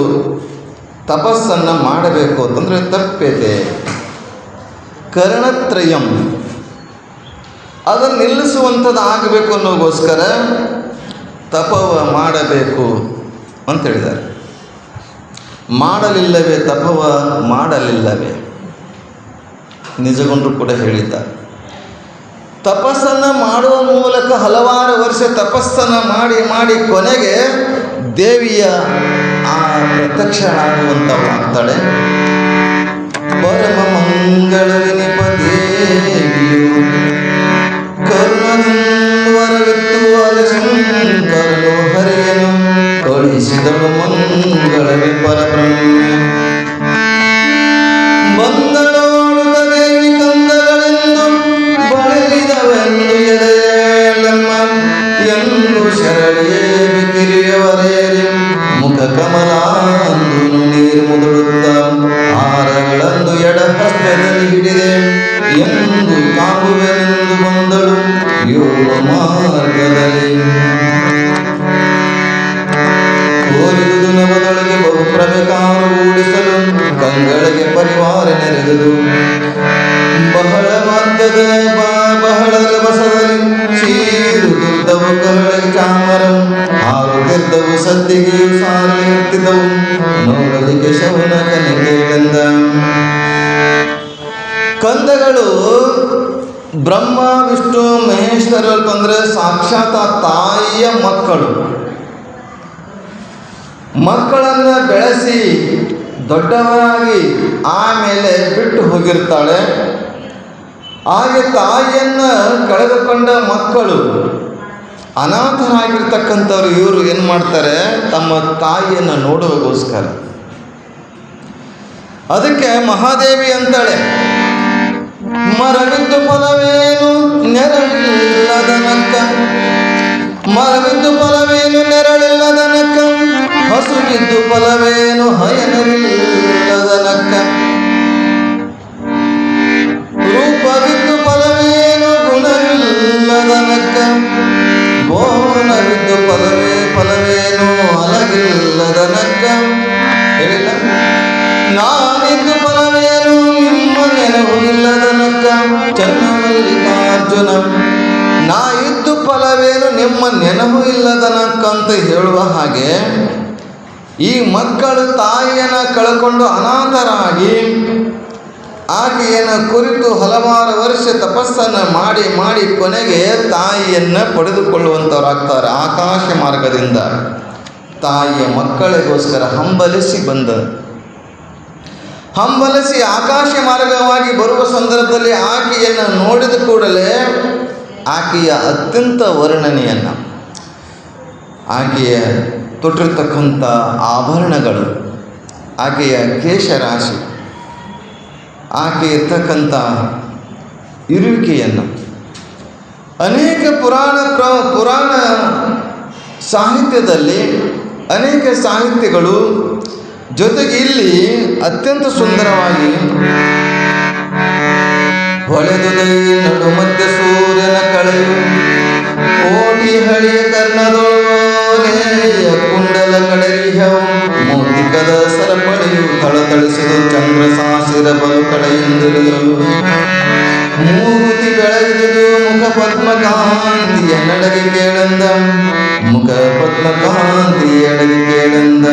ತಪಸ್ಸನ್ನು ಮಾಡಬೇಕು ಅಂತಂದರೆ ತಪ್ಪೇದೆ. ಕರ್ಣತ್ರಯಂ ಅದನ್ನು ನಿಲ್ಲಿಸುವಂಥದ್ದು ಆಗಬೇಕು ಅನ್ನೋಗೋಸ್ಕರ ತಪವ ಮಾಡಬೇಕು. ಅಂತ ಹೇಳಿದ್ದಾರೆ. ಮಾಡಲಿಲ್ಲವೇ ತಪವ ಮಾಡಲಿಲ್ಲವೇ, ನಿಜಗೊಂಡ್ರು ಕೂಡ ಹೇಳಿದ್ದಾರೆ. ತಪಸ್ಸನ್ನು ಮಾಡುವ ಮೂಲಕ ಹಲವಾರು ವರ್ಷ ತಪಸ್ಸನ್ನು ಮಾಡಿ ಮಾಡಿ ಕೊನೆಗೆ ದೇವಿಯ ಆ ಪ್ರತ್ಯಕ್ಷಳಾಗುವಂಥವಳಾಗ್ತಾಳೆ. ಪರಮ ಮಂಗಳವಿನಿಪ ದೇವಿಯು ಕರುಣವರವಿತ್ತು ಅಲಶಂಕರನು ಹರಿಯನು ಕಳಿಸಿದಳು ಮಂಗಳವಿ ಪರಬ್ರಹ್ಮ. ಬಂದಳೋಳುದ ದೇವಿ ಕಂದಗಳೆಂದು ಬಳಲಿದವೆಂದು ಎದೆಯಲ್ಲಮ್ಮ ಎಂದು ಶರಳಿಯೇ ಬಿಕಿರಿಯವರೇರಿ ಮುಖ ಕಮಲಾಂದು ನೀರು ಮುದುಡುತ್ತ ಹಾರಗಳಂದು ಎಡಹಸ್ತದಲ್ಲಿ ಹಿಡಿದೆ ಎಂದು ಕಾಂಬುವೆನೆಂದು ಬಂದಳು ಯೋಗ ಮಾರ್ಗದಲ್ಲಿ. ಕೋರಿದುದು ನವದೊಳಗೆ ಬಹುಪ್ರಭೆಕಾರು ಊಡಿಸಲು ಕಂಗಳಿಗೆ ಪರಿವಾರ ನೆರೆದುದು. ಬಹಳ ಮದ್ದದ ಬಹಳ ರಭಸದಲ್ಲಿ ಚೀರುತ್ತಿದ್ದವು ಕಹಳೆ ಚಾಮರಂ ಹಾರುತ್ತಿದ್ದವು ಸದ್ದಿಗೆಯು ಸಾರುತ್ತಿದ್ದವು ನೋಡಲಿಕ್ಕೆ ಶೌನಕನೆ ಕೇಳೆಂದ. ಕಂದಗಳು ಬ್ರಹ್ಮ ವಿಷ್ಣು ಮಹೇಶ್ವರರು ತಂದರೆ ಸಾಕ್ಷಾತ್ ತಾಯಿಯ ಮಕ್ಕಳು. ಮಕ್ಕಳನ್ನು ಬೆಳೆಸಿ ದೊಡ್ಡವರಾಗಿ ಆಮೇಲೆ ಬಿಟ್ಟು ಹೋಗಿರ್ತಾಳೆ. ಹಾಗೆ ತಾಯಿಯನ್ನು ಕಳೆದುಕೊಂಡ ಮಕ್ಕಳು ಅನಾಥರಾಗಿರ್ತಕ್ಕಂಥವ್ರು ಇವರು ಏನು ಮಾಡ್ತಾರೆ, ತಮ್ಮ ತಾಯಿಯನ್ನು ನೋಡುವಗೋಸ್ಕರ. ಅದಕ್ಕೆ ಮಹಾದೇವಿ ಅಂತಾಳೆ, ಮರವಿದ್ದು ಫಲವೇನು ನೆರಳಿಲ್ಲದನಕ್ಕ, ಮರವಿದ್ದು ಫಲವೇನು ನೆರಳಿಲ್ಲದನಕ್ಕ, ಹಸುವಿದ್ದು ಫಲವೇನು ಹಯನವಿಲ್ಲದನಕ್ಕ, ರೂಪವಿದ್ದು ಫಲವೇನು ಗುಣವಿಲ್ಲದನಕ್ಕ, ಗೋಣವಿದ್ದು ಫಲವೇನು ಅಲಗಿಲ್ಲದನಕ್ಕ. ಹೇಳಿಲ್ಲ, ನಾನಿದ್ದು ಫಲವೇನು ನಿಮ್ಮ ನೆನಹು ಇಲ್ಲದನಕ್ಕ ಚನ್ನಮಲ್ಲಿಕಾರ್ಜುನ. ನಾ ಇದ್ದು ಫಲವೇನು ನಿಮ್ಮ ನೆನಹು ಇಲ್ಲದನಕ್ಕ ಅಂತ ಹೇಳುವ ಹಾಗೆ ಈ ಮಕ್ಕಳು ತಾಯಿಯನ್ನು ಕಳ್ಕೊಂಡು ಅನಾಥರಾಗಿ ಆಕೆಯನ್ನು ಕುರಿತು ಹಲವಾರು ವರ್ಷ ತಪಸ್ಸನ್ನು ಮಾಡಿ ಮಾಡಿ ಕೊನೆಗೆ ತಾಯಿಯನ್ನು ಪಡೆದುಕೊಳ್ಳುವಂಥವರಾಗ್ತಾರೆ. ಆಕಾಶ ಮಾರ್ಗದಿಂದ ತಾಯಿಯ ಮಕ್ಕಳಿಗೋಸ್ಕರ ಹಂಬಲಿಸಿ ಬಂದರು. ಹಂಬಲಿಸಿ ಆಕಾಶ ಮಾರ್ಗವಾಗಿ ಬರುವ ಸಂದರ್ಭದಲ್ಲಿ ಆಕೆಯನ್ನು ನೋಡಿದ ಕೂಡಲೇ ಆಕೆಯ ಅತ್ಯಂತ ವರ್ಣನೆಯನ್ನು, ಆಕೆಯ ತೊಟ್ಟಿರ್ತಕ್ಕಂಥ ಆಭರಣಗಳು, ಆಕೆಯ ಕೇಶರಾಶಿ, ಆಕೆ ಇರ್ತಕ್ಕಂಥ ಇರುವಿಕೆಯನ್ನು ಅನೇಕ ಪುರಾಣ ಸಾಹಿತ್ಯದಲ್ಲಿ ಅನೇಕ ಸಾಹಿತ್ಯಗಳು ಜೊತೆಗೆ ಇಲ್ಲಿ ಅತ್ಯಂತ ಸುಂದರವಾಗಿ ಹೊಳೆದುದೈ ನಡು ಮಧ್ಯ ಸೂರ್ಯನ ಕಳೆಯು ಕೋಟಿ ಹಳಿಯ ಕರ್ಣದೋಲೆಯ ಕುಂಡಲ ಕಡೆರಿಹವು ಮೌತಿಕದ ಸರಪಳಿಯು ಥಳಥಳಿಸಿದು ಚಂದ್ರ ಸಾಸಿರ ಬಲು ಕಡೆಯಿಂದಿರುವುದು ಮೂಗುತಿ ಬೆಳೆದುದು ಮುಖ ಪದ್ಮಕಾಂತಿಯ ನಡಗೆ ಕೇಳಂದ, ಮುಖ ಪದ್ಮಕಾಂತಿಯ ನಡಗೆ ಕೇಳಂದ.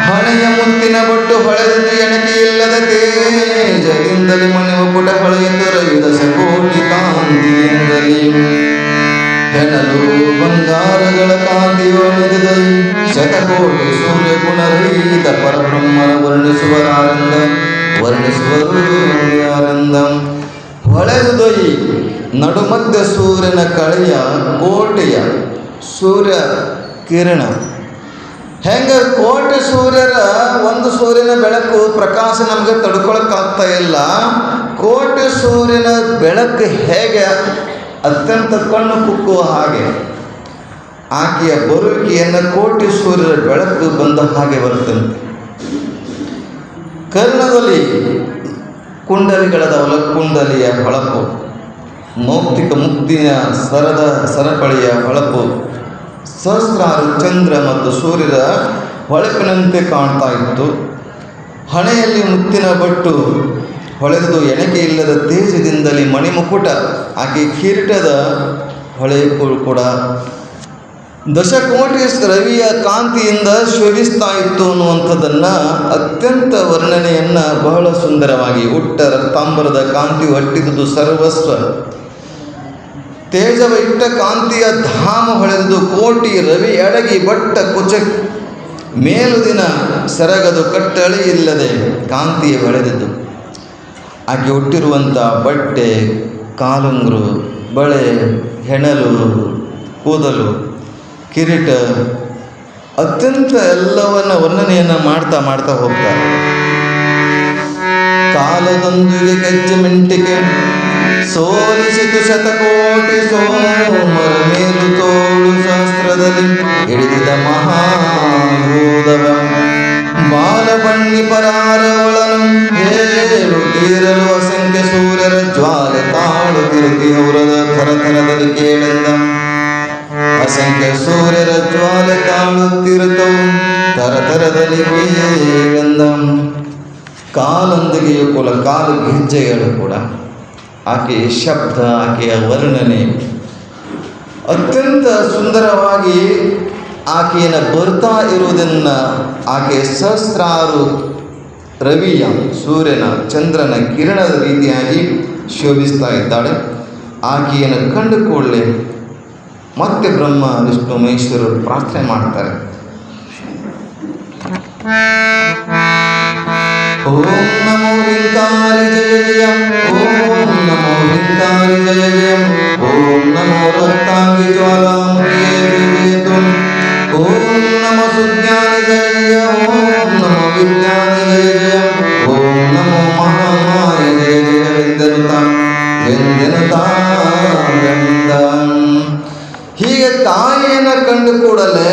ಹಣೆಯ ಮುತ್ತಿನ ಬೊಟ್ಟು ಹೊಳೆದು ಎಣಕೆ ಇಲ್ಲದ ತೇಜದಿಂದಲೇ ಮಣಿವ ಪುಟ ಹೊಳೆಯಿತು ರವಿದ ಸಕೋಟಿ ಕಾಂತಿಯಿಂದಲೇ. ಹೆಣಲು ಬಂಗಾರಗಳ ಕಾಂತಿಯೊಳಗಿದೈ ಶತಕೋಟಿ ಸೂರ್ಯ ಗುಣರಹಿತ ಪರಬ್ರಹ್ಮನ ವರ್ಣಿಸುವರಾನಂದ ವರ್ಣಿಸುವರು ಆನಂದ. ಹೊಳೆದುದೈ ನಡುಮಧ್ಯ ಸೂರ್ಯನ ಕಳೆಯ ಕೋಟೆಯ ಸೂರ್ಯ ಕಿರಣ. ಹೆಂಗೆ ಕೋಟಿ ಸೂರ್ಯರ ಒಂದು ಸೂರ್ಯನ ಬೆಳಕು ಪ್ರಕಾಶ ನಮಗೆ ತಡ್ಕೊಳಕ್ಕಾಗ್ತಾ ಇಲ್ಲ, ಕೋಟಿ ಸೂರ್ಯನ ಬೆಳಕು ಹೇಗೆ ಅತ್ಯಂತ ಕಣ್ಣು ಕುಕ್ಕುವ ಹಾಗೆ ಆಕೆಯ ಬರುವಿಕೆಯನ್ನು ಕೋಟಿ ಸೂರ್ಯರ ಬೆಳಕು ಬಂದ ಹಾಗೆ ಬರುತ್ತಂತೆ. ಕರ್ಣದಲ್ಲಿ ಕುಂಡಲಿಗಳದವಲ ಕುಂಡಲಿಯ ಹೊಳಪು, ಮೌಕ್ತಿಕ ಮುಕ್ತಿಯ ಸರಪಳಿಯ ಹೊಳಪು ಸಹಸ್ರಾರು ಚಂದ್ರ ಮತ್ತು ಸೂರ್ಯರ ಹೊಳಪಿನಂತೆ ಕಾಣ್ತಾ ಇತ್ತು. ಹಣೆಯಲ್ಲಿ ಮುತ್ತಿನ ಬಟ್ಟು ಹೊಳೆದು ಎಣಕೆ ಇಲ್ಲದ ತೇಜದಿಂದಲೇ ಮಣಿಮುಕುಟ, ಆಕೆ ಕಿರೀಟದ ಹೊಳೆಯು ಕೂಡ ದಶಕೋಟಿ ರವಿಯ ಕಾಂತಿಯಿಂದ ಶೋಭಿಸ್ತಾ ಇತ್ತು ಅನ್ನುವಂಥದ್ದನ್ನು ಅತ್ಯಂತ ವರ್ಣನೆಯನ್ನು ಬಹಳ ಸುಂದರವಾಗಿ ಉಟ್ಟ ರಕ್ತಾಂಬರದ ಕಾಂತಿಯು ಅಟ್ಟಿದುದು ಸರ್ವಸ್ವ ತೇಜವ ಇಟ್ಟ ಕಾಂತಿಯ ಧಾಮ ಹೊಳೆದುದು ಕೋಟಿ ರವಿ ಅಡಗಿ ಬಟ್ಟ ಕುಚ ಮೇಲುದಿನ ಸೆರಗದು ಕಟ್ಟಳಿ ಇಲ್ಲದೆ ಕಾಂತಿಯ ಹೊಳೆದಿದ್ದು. ಆಕೆ ಹುಟ್ಟಿರುವಂಥ ಬಟ್ಟೆ, ಕಾಲುಂಗುರು, ಬಳೆ, ಹೆಣಲು, ಕೂದಲು, ಕಿರೀಟ ಅತ್ಯಂತ ಎಲ್ಲವನ್ನ ವರ್ಣನೆಯನ್ನು ಮಾಡ್ತಾ ಹೋಗ್ತಾರೆ. ಕಾಲದೊಂದಿಗೆ ಗೆಜ್ಜೆ ಮಿಂಟಿಕೆ ಸೋಲಿಸಿತು ಶತಕೋಟಿ ಸೋಮರ ಮೇಲು ತೋಳು ಶಾಸ್ತ್ರದಲ್ಲಿ ಹಿಡಿದಿದ ಮಹಾಭೂತವ ಬಾಲಬಣ್ಣಿ ಪರಾರವಳನು ಹೇಳುತ್ತೀರಲು ಅಸಂಖ್ಯ ಸೂರ್ಯರ ಜ್ವಾಲೆ ತಾಳುತ್ತಿರುತ್ತಿ ಅವರದ ಥರಥರದಲ್ಲಿ ಕೇಳೆಂದ. ಅಸಂಖ್ಯ ಸೂರ್ಯರ ಜ್ವಾಲೆ ತಾಳುತ್ತಿರುತ್ತವು ಥರಥರದಲ್ಲಿ ಕೇಳೆಂದ. ಕಾಲೊಂದಿಗೆಯೂ ಕಾಲು ಗೆಜ್ಜೆಗಳು ಕೂಡ ಆಕೆಯ ಶಬ್ದ, ಆಕೆಯ ವರ್ಣನೆ ಅತ್ಯಂತ ಸುಂದರವಾಗಿ ಆಕೆಯನ್ನು ಬರ್ತಾ ಇರುವುದನ್ನು ಆಕೆಯ ಸಹಸ್ರಾರು ರವಿಯ, ಸೂರ್ಯನ, ಚಂದ್ರನ ಕಿರಣದ ರೀತಿಯಾಗಿ ಶೋಭಿಸ್ತಾ ಇದ್ದಾಳೆ. ಆಕೆಯನ್ನು ಕಂಡು ಕೂಡಲೇ ಮತ್ತೆ ಬ್ರಹ್ಮ, ವಿಷ್ಣು, ಮಹೇಶ್ವರರು ಪ್ರಾರ್ಥನೆ ಮಾಡ್ತಾರೆ. ಓಂ ನಮೋ ಹಿಂಕಾರಿ ಜಯ ಜಯ, ಓಂ ನಮೋ ಹಿಂಕಾರಿ ಜಯ ಜಯ, ಓಂ ನಮೋ ರಕ್ತಾಂಗಿ ಜ್ವಾಲಾಮುಖಿಯೇ ತುಂ, ಓಂ ನಮೋ ಸುಜ್ಞಾನಿ ಜಯ ಜಯ, ಓಂ ನಮೋ ವಿಜ್ಞಾನಿ ಜಯ ಜಯ, ಓಂ ನಮೋ ಮಹಾಮಾಯ ಜಯ ಜಯ ವೆಂದನುತಾ. ಹೀಗೆ ತಾಯಿಯನ್ನು ಕಂಡು ಕೂಡಲೇ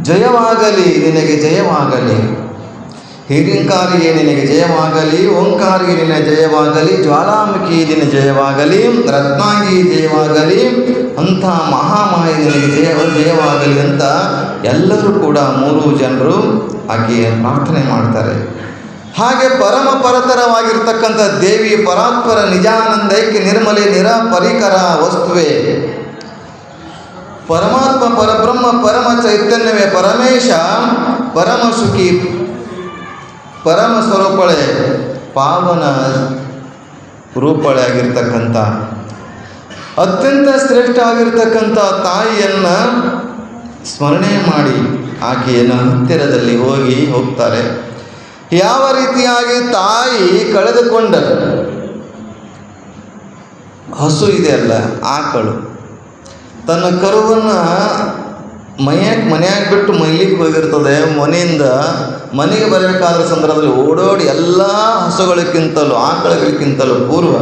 ಜಯವಾಗಲಿ ನಿನಗೆ ಜಯವಾಗಲಿ, ಹಿರಿಂಕಾರಿಗೆ ನಿನಗೆ ಜಯವಾಗಲಿ, ಓಂಕಾರಿಗೆ ನಿನ್ನ ಜಯವಾಗಲಿ, ಜ್ವಾಲಾಮುಖಿ ನಿನ್ನ ಜಯವಾಗಲಿ, ರತ್ನಾಂಗಿ ಜಯವಾಗಲಿ, ಅಂಥ ಮಹಾಮಾಯ ನಿನಗೆ ಜಯವಾಗಲಿ ಅಂತ ಎಲ್ಲರೂ ಕೂಡ ಮೂರು ಜನರು ಆಕೆಯ ಪ್ರಾರ್ಥನೆ ಮಾಡ್ತಾರೆ. ಹಾಗೆ ಪರಮ ಪರತರವಾಗಿರ್ತಕ್ಕಂಥ ದೇವಿ ಪರಾತ್ಪರ ನಿಜಾನಂದೈಕ್ಯ ನಿರ್ಮಲೆ ನಿರಾಪರಿಕರ ವಸ್ತುವೆ ಪರಮಾತ್ಮ ಪರಬ್ರಹ್ಮ ಪರಮ ಚೈತನ್ಯವೇ ಪರಮೇಶ ಪರಮ ಸುಖಿ ಪರಮ ಸ್ವರೂಪಳೆ ಪಾವನ ರೂಪಳೆ ಆಗಿರ್ತಕ್ಕಂಥ ಅತ್ಯಂತ ಶ್ರೇಷ್ಠ ಆಗಿರ್ತಕ್ಕಂಥ ತಾಯಿಯನ್ನು ಸ್ಮರಣೆ ಮಾಡಿ ಆಕೆಯನ್ನು ಹತ್ತಿರದಲ್ಲಿ ಹೋಗ್ತಾರೆ. ಯಾವ ರೀತಿಯಾಗಿ ತಾಯಿ ಕಳೆದುಕೊಂಡ ಹಸು ಇದೆಯಲ್ಲ, ಆಕಳು ತನ್ನ ಕರುವನ್ನು ಮನೆಯಾಗ ಬಿಟ್ಟು ಮೈಲಿಗೆ ಹೋಗಿರ್ತದೆ. ಮನೆಯಿಂದ ಮನೆಗೆ ಬರಬೇಕಾದ ಸಂದರ್ಭದಲ್ಲಿ ಓಡೋಡಿ ಎಲ್ಲ ಹಸುಗಳಿಗಿಂತಲೂ ಆಕಳುಗಳಿಗಿಂತಲೂ ಪೂರ್ವ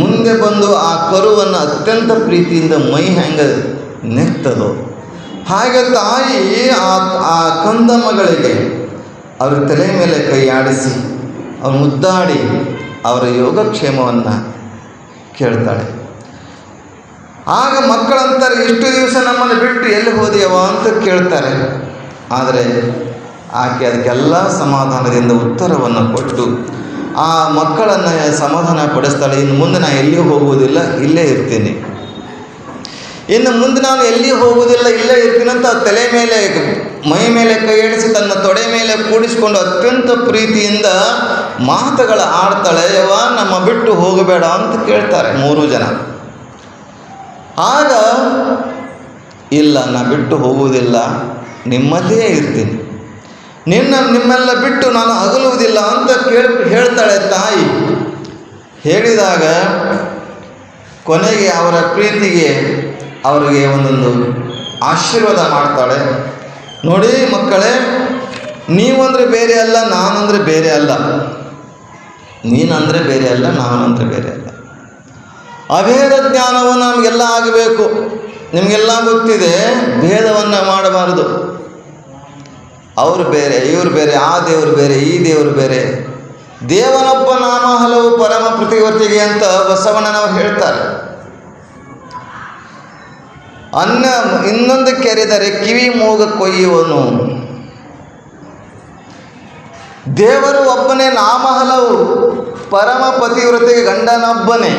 ಮುಂದೆ ಬಂದು ಆ ಕರುವನ್ನು ಅತ್ಯಂತ ಪ್ರೀತಿಯಿಂದ ಮೈ ಹೆಂಗೆ ನೆಕ್ತದೋ ಹಾಗೆ ತಾಯಿ ಆ ಕಂದ ಮಗಳಿಗೆ ಅವ್ರ ತಲೆ ಮೇಲೆ ಕೈ ಆಡಿಸಿ ಅವ್ರು ಮುದ್ದಾಡಿ ಅವರ ಯೋಗಕ್ಷೇಮವನ್ನು ಕೇಳ್ತಾಳೆ. ಆಗ ಮಕ್ಕಳಂತಾರೆ, ಇಷ್ಟು ದಿವಸ ನಮ್ಮನ್ನು ಬಿಟ್ಟು ಎಲ್ಲಿ ಹೋದೆಯವ ಅಂತ ಕೇಳ್ತಾರೆ. ಆದರೆ ಆಕೆ ಅದಕ್ಕೆಲ್ಲ ಸಮಾಧಾನದಿಂದ ಉತ್ತರವನ್ನು ಕೊಟ್ಟು ಆ ಮಕ್ಕಳನ್ನು ಸಮಾಧಾನ ಪಡಿಸ್ತಾಳೆ. ಇನ್ನು ಮುಂದೆ ನಾನು ಎಲ್ಲಿಯೂ ಹೋಗುವುದಿಲ್ಲ, ಇಲ್ಲೇ ಇರ್ತೀನಿ. ಇನ್ನು ಮುಂದೆ ನಾನು ಎಲ್ಲಿಯೂ ಹೋಗುವುದಿಲ್ಲ, ಇಲ್ಲೇ ಇರ್ತೀನಿ ಅಂತ ತಲೆ ಮೇಲೆ ಮೈ ಮೇಲೆ ಕೈ ಎಡಿಸಿ ತನ್ನ ತೊಡೆ ಮೇಲೆ ಕೂಡಿಸಿಕೊಂಡು ಅತ್ಯಂತ ಪ್ರೀತಿಯಿಂದ ಮಾತುಗಳ ಆಡ್ತಾಳೆ. ಯವ್ವ ನಮ್ಮ ಬಿಟ್ಟು ಹೋಗಬೇಡ ಅಂತ ಕೇಳ್ತಾರೆ ಮೂರು ಜನ. ಆಗ ಇಲ್ಲ, ನಾ ಬಿಟ್ಟು ಹೋಗುವುದಿಲ್ಲ, ನಿಮ್ಮಲ್ಲೇ ಇರ್ತೀನಿ, ನಿಮ್ಮೆಲ್ಲ ಬಿಟ್ಟು ನಾನು ಅಗಲುವುದಿಲ್ಲ ಅಂತ ಹೇಳ್ತಾಳೆ ತಾಯಿ. ಹೇಳಿದಾಗ ಕೊನೆಗೆ ಅವರ ಪ್ರೀತಿಗೆ ಅವರಿಗೆ ಒಂದೊಂದು ಆಶೀರ್ವಾದ ಮಾಡ್ತಾಳೆ. ನೋಡಿ ಮಕ್ಕಳೇ, ನೀವಂದರೆ ಬೇರೆ ಅಲ್ಲ, ನಾನಂದರೆ ಬೇರೆ ಅಲ್ಲ, ನೀನಂದರೆ ಬೇರೆ ಅಲ್ಲ, ನಾನಂದರೆ ಬೇರೆ ಅಲ್ಲ. ಅಭೇದ ಜ್ಞಾನವು ನಮಗೆಲ್ಲ ಆಗಬೇಕು. ನಿಮಗೆಲ್ಲ ಗೊತ್ತಿದೆ, ಭೇದವನ್ನು ಮಾಡಬಾರದು. ಅವರು ಬೇರೆ, ಇವರು ಬೇರೆ, ಆ ದೇವರು ಬೇರೆ, ಈ ದೇವರು ಬೇರೆ. ದೇವನೊಬ್ಬ ನಾಮ ಹಲವು ಪರಮ ಪ್ರತಿವರ್ತಿಗೆ ಅಂತ ಬಸವಣ್ಣನವರು ಹೇಳ್ತಾರೆ. ಅನ್ನ ಇನ್ನೊಂದು ಕೆರೆದರೆ ಕಿವಿ ಮೂಗ ಕೊಯ್ಯುವನು. ದೇವರು ಒಬ್ಬನೇ, ನಾಮ ಹಲವು, ಪರಮ ಪತಿವ್ರತೆಗೆ ಗಂಡನೊಬ್ಬನೇ.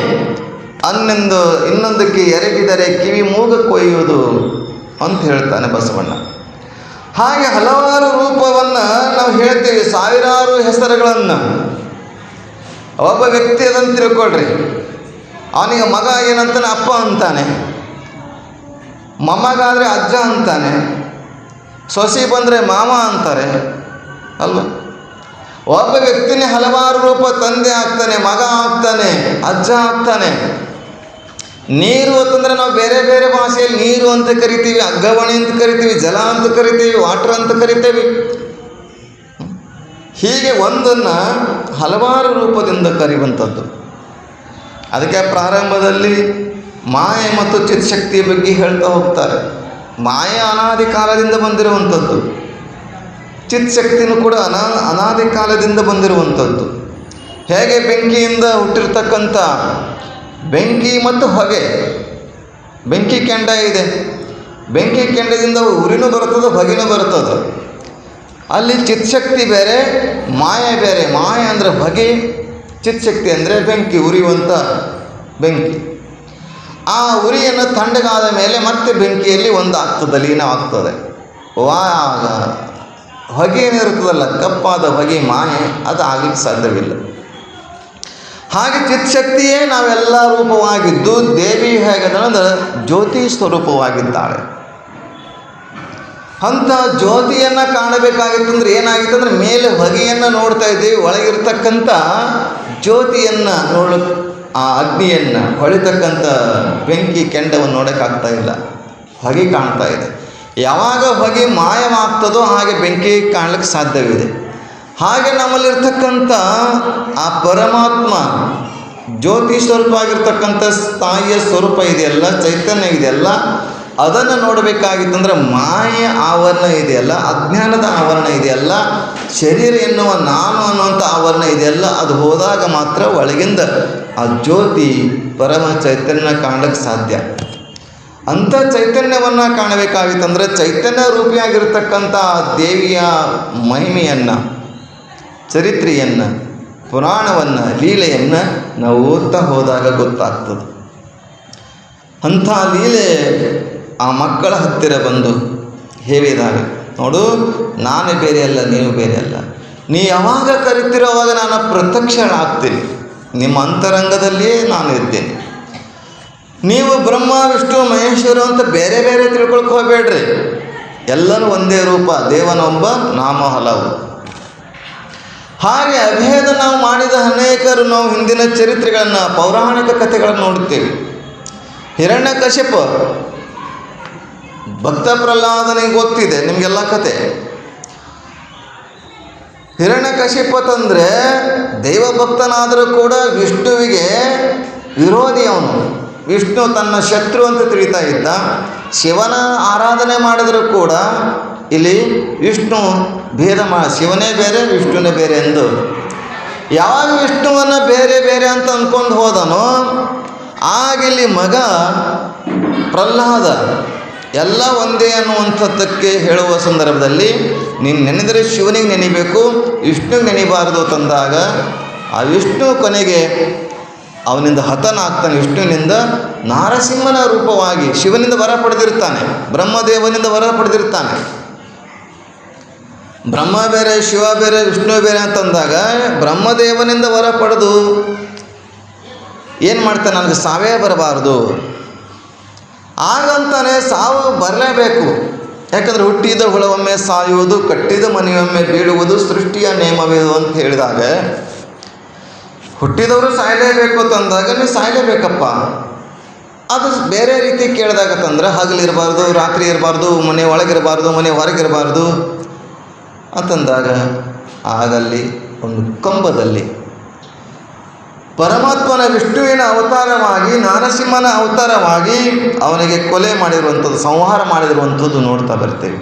ಇನ್ನೊಂದಕ್ಕೆ ಎರಗಿದರೆ ಕಿವಿ ಮೂಗ ಕೊಯ್ಯುವುದು. ಅಂತ ಹೇಳ್ತಾನೆ ಬಸವಣ್ಣ. ಹಾಗೆ ಹಲವಾರು ರೂಪವನ್ನು ನಾವು ಹೇಳ್ತೀವಿ, ಸಾವಿರಾರು ಹೆಸರುಗಳನ್ನು. ಒಬ್ಬ ವ್ಯಕ್ತಿ ಅದನ್ನು ತಿಳ್ಕೊಳ್ರಿ, ಅವನಿಗೆ ಮಗ ಏನಂತಾನೆ ಅಪ್ಪ ಅಂತಾನೆ, ಮೊಮ್ಮಗಾದರೆ ಅಜ್ಜ ಅಂತಾನೆ, ಸೊಸಿ ಬಂದರೆ ಮಾಮ ಅಂತಾರೆ ಅಲ್ವ. ಒಬ್ಬ ವ್ಯಕ್ತಿನೇ ಹಲವಾರು ರೂಪ, ತಂದೆ ಆಗ್ತಾನೆ, ಮಗ ಆಗ್ತಾನೆ, ಅಜ್ಜ ಆಗ್ತಾನೆ. ನೀರು ಅಂತಂದರೆ ನಾವು ಬೇರೆ ಬೇರೆ ಭಾಷೆಯಲ್ಲಿ ನೀರು ಅಂತ ಕರಿತೀವಿ, ಅಗ್ಗವಣಿ ಅಂತ ಕರಿತೀವಿ, ಜಲ ಅಂತ ಕರಿತೀವಿ, ವಾಟರ್ ಅಂತ ಕರಿತೀವಿ. ಹೀಗೆ ಒಂದನ್ನು ಹಲವಾರು ರೂಪದಿಂದ ಕರೆಯುವಂಥದ್ದು. ಅದಕ್ಕೆ ಪ್ರಾರಂಭದಲ್ಲಿ ಮಾಯೆ ಮತ್ತು ಚಿತ್ಶಕ್ತಿಯ ಬಗ್ಗೆ ಹೇಳ್ತಾ ಹೋಗ್ತಾರೆ. ಮಾಯೆ ಅನಾದಿ ಕಾಲದಿಂದ ಬಂದಿರುವಂಥದ್ದು, ಚಿತ್ಶಕ್ತಿನೂ ಕೂಡ ಅನಾದಿ ಕಾಲದಿಂದ ಬಂದಿರುವಂಥದ್ದು. ಹೇಗೆ ಬೆಂಕಿಯಿಂದ ಹುಟ್ಟಿರ್ತಕ್ಕಂಥ ಬೆಂಕಿ ಮತ್ತು ಹೊಗೆ, ಬೆಂಕಿ ಕೆಂಡ ಇದೆ, ಬೆಂಕಿ ಕೆಂಡದಿಂದ ಉರಿನೂ ಬರ್ತದೆ, ಹೊಗೆನೂ ಬರ್ತದೆ. ಅಲ್ಲಿ ಚಿತ್ಶಕ್ತಿ ಬೇರೆ, ಮಾಯೆ ಬೇರೆ. ಮಾಯೆ ಅಂದರೆ ಹೊಗೆ, ಚಿತ್ಶಕ್ತಿ ಅಂದರೆ ಬೆಂಕಿ, ಉರಿಯುವಂಥ ಬೆಂಕಿ. ಆ ಉರಿಯನ್ನು ತಣ್ಣಗಾದ ಮೇಲೆ ಮತ್ತೆ ಬೆಂಕಿಯಲ್ಲಿ ಒಂದು ಆಗ್ತದೆ, ಲೀನ ಆಗ್ತದೆ. ಹೊಗೆ ಏನಿರ್ತದಲ್ಲ, ಕಪ್ಪಾದ ಹೊಗೆ ಮಾಯೆ, ಅದು ಆಗಲಿಕ್ಕೆ ಸಾಧ್ಯವಿಲ್ಲ. ಹಾಗೆ ಚಿತ್ಶಕ್ತಿಯೇ ನಾವೆಲ್ಲ ರೂಪವಾಗಿದ್ದು, ದೇವಿ ಹೇಗಂದ್ರೆ ಜ್ಯೋತಿ ಸ್ವರೂಪವಾಗಿದ್ದಾಳೆ. ಅಂಥ ಜ್ಯೋತಿಯನ್ನು ಕಾಣಬೇಕಾಗಿತ್ತಂದ್ರೆ ಏನಾಗಿತ್ತಂದ್ರೆ, ಮೇಲೆ ಹೊಗೆಯನ್ನು ನೋಡ್ತಾ ಇದ್ದೀವಿ, ಒಳಗಿರ್ತಕ್ಕಂಥ ಜ್ಯೋತಿಯನ್ನು ಆ ಅಗ್ನಿಯನ್ನು, ಹೊಳಿತಕ್ಕಂಥ ಬೆಂಕಿ ಕೆಂಡವನ್ನು ನೋಡೋಕ್ಕಾಗ್ತಾ ಇಲ್ಲ, ಹೊಗೆ ಕಾಣ್ತಾ ಇದೆ. ಯಾವಾಗ ಹೊಗೆ ಮಾಯವಾಗ್ತದೋ ಹಾಗೆ ಬೆಂಕಿ ಕಾಣಲಿಕ್ಕೆ ಸಾಧ್ಯವಿದೆ. ಹಾಗೆ ನಮ್ಮಲ್ಲಿರ್ತಕ್ಕಂಥ ಆ ಪರಮಾತ್ಮ ಜ್ಯೋತಿ ಸ್ವರೂಪ ಆಗಿರ್ತಕ್ಕಂಥ ಸ್ಥಾಯಿಯ ಸ್ವರೂಪ ಇದೆಯಲ್ಲ, ಚೈತನ್ಯ ಇದೆಯಲ್ಲ, ಅದನ್ನು ನೋಡಬೇಕಾಗಿತ್ತಂದ್ರೆ ಮಾಯೆಯ ಆವರಣ ಇದೆಯಲ್ಲ, ಅಜ್ಞಾನದ ಆವರಣ ಇದೆಯಲ್ಲ, ಶರೀರ ಎನ್ನುವ ನಾನು ಅನ್ನುವಂಥ ಆವರಣ ಇದೆಯಲ್ಲ, ಅದು ಹೋದಾಗ ಮಾತ್ರ ಒಳಗಿಂದ ಆ ಜ್ಯೋತಿ ಪರಮ ಚೈತನ್ಯ ಕಾಣಲಿಕ್ಕೆ ಸಾಧ್ಯ. ಅಂಥ ಚೈತನ್ಯವನ್ನು ಕಾಣಬೇಕಾಗಿತ್ತಂದರೆ ಚೈತನ್ಯ ರೂಪಿಯಾಗಿರ್ತಕ್ಕಂಥ ದೇವಿಯ ಮಹಿಮೆಯನ್ನು, ಚರಿತ್ರೆಯನ್ನು, ಪುರಾಣವನ್ನು, ಲೀಲೆಯನ್ನು ನಾವು ಓದ್ತಾ ಹೋದಾಗ ಗೊತ್ತಾಗ್ತದೆ. ಅಂಥ ಲೀಲೆ ಆ ಮಕ್ಕಳ ಹತ್ತಿರ ಬಂದು ಹೇಳಿದಾಗ, ನೋಡು, ನಾನೇ ಬೇರೆ ಅಲ್ಲ, ನೀವು ಬೇರೆ ಅಲ್ಲ, ನೀ ಯಾವಾಗ ಕರಿತೀರೋ ಅವಾಗ ನಾನು ಪ್ರತ್ಯಕ್ಷಳಾಗ್ತೀನಿ, ನಿಮ್ಮ ಅಂತರಂಗದಲ್ಲಿಯೇ ನಾನು ಇದ್ದೇನೆ. ನೀವು ಬ್ರಹ್ಮ ವಿಷ್ಣು ಮಹೇಶ್ವರ ಅಂತ ಬೇರೆ ಬೇರೆ ತಿಳ್ಕೊಳಕ್ಕೆ ಹೋಗಬೇಡ್ರಿ, ಎಲ್ಲನೂ ಒಂದೇ ರೂಪ, ದೇವನೊಬ್ಬ, ನಾಮ ಹಲವು. ಹಾಗೆ ಅಭೇದ ನಾವು ಮಾಡಿದ ಅನೇಕರು ನಾವು ಹಿಂದಿನ ಚರಿತ್ರೆಗಳನ್ನು, ಪೌರಾಣಿಕ ಕಥೆಗಳನ್ನು ನೋಡುತ್ತೇವೆ. ಹಿರಣ್ಯಕಶಿಪ, ಭಕ್ತ ಪ್ರಹ್ಲಾದನಿಗೆ ಗೊತ್ತಿದೆ ನಿಮಗೆಲ್ಲ ಕತೆ. ಹಿರಣ್ಯಕಶಿಪತಂದರೆ ದೈವಭಕ್ತನಾದರೂ ಕೂಡ ವಿಷ್ಣುವಿಗೆ ವಿರೋಧಿ ಅವನು. ವಿಷ್ಣು ತನ್ನ ಶತ್ರು ಅಂತ ತಿಳಿತಾ ಇದ್ದ. ಶಿವನ ಆರಾಧನೆ ಮಾಡಿದರೂ ಕೂಡ ಇಲ್ಲಿ ವಿಷ್ಣು ಭೇದ ಶಿವನೇ ಬೇರೆ ವಿಷ್ಣುನೇ ಬೇರೆ ಎಂದು ಯಾವಾಗ ವಿಷ್ಣುವನ್ನು ಬೇರೆ ಬೇರೆ ಅಂತ ಅಂದ್ಕೊಂಡು ಹೋದನೋ ಆಗಿಲ್ಲಿ ಮಗ ಪ್ರಹ್ಲಾದ ಎಲ್ಲ ಒಂದೇ ಅನ್ನುವಂಥದ್ದಕ್ಕೆ ಹೇಳುವ ಸಂದರ್ಭದಲ್ಲಿ ನೀನು ನೆನೆದರೆ ಶಿವನಿಗೆ ನೆನೆಯಬೇಕು, ವಿಷ್ಣುಗೆ ನೆನೆಯಬಾರದು ತಂದಾಗ ಆ ವಿಷ್ಣು ಕೊನೆಗೆ ಅವನಿಂದ ಹತನಾಗ್ತಾನೆ. ವಿಷ್ಣುವಿನಿಂದ ನಾರಸಿಂಹನ ರೂಪವಾಗಿ ಶಿವನಿಂದ ವರ ಪಡೆದಿರ್ತಾನೆ, ಬ್ರಹ್ಮದೇವನಿಂದ ವರ ಪಡೆದಿರ್ತಾನೆ. ಬ್ರಹ್ಮ ಬೇರೆ ಶಿವ ಬೇರೆ ವಿಷ್ಣು ಬೇರೆ ಅಂತಂದಾಗ ಬ್ರಹ್ಮದೇವನಿಂದ ವರ ಪಡೆದು ಏನು ಮಾಡ್ತಾನೆ, ನನಗೆ ಸಾವೇ ಬರಬಾರ್ದು. ಆಗಂತಾನೆ ಸಾವು ಬರಲೇಬೇಕು. ಯಾಕಂದರೆ ಹುಟ್ಟಿದ ಹುಳವೊಮ್ಮೆ ಸಾಯುವುದು, ಕಟ್ಟಿದ ಮನೆಯೊಮ್ಮೆ ಬೀಳುವುದು ಸೃಷ್ಟಿಯ ನಿಯಮವೇದು ಅಂತ ಹೇಳಿದಾಗ ಹುಟ್ಟಿದವರು ಸಾಯಲೇಬೇಕು ಅಂತಂದಾಗ ನೀವು ಸಾಯಲೇಬೇಕಪ್ಪ. ಅದು ಬೇರೆ ರೀತಿ ಕೇಳಿದಾಗ ತಂದ್ರೆ ಹಗಲಿರಬಾರ್ದು, ರಾತ್ರಿ ಇರಬಾರ್ದು, ಮನೆ ಒಳಗಿರಬಾರ್ದು, ಮನೆ ಹೊರಗಿರಬಾರ್ದು ಅಂತಂದಾಗ ಆಗಲ್ಲಿ ಒಂದು ಕಂಬದಲ್ಲಿ ಪರಮಾತ್ಮನ ವಿಷ್ಣುವಿನ ಅವತಾರವಾಗಿ, ನಾರಸಿಂಹನ ಅವತಾರವಾಗಿ ಅವನಿಗೆ ಕೊಲೆ ಮಾಡಿರುವಂಥದ್ದು, ಸಂಹಾರ ಮಾಡಿರುವಂಥದ್ದು ನೋಡ್ತಾ ಬರ್ತೇವೆ.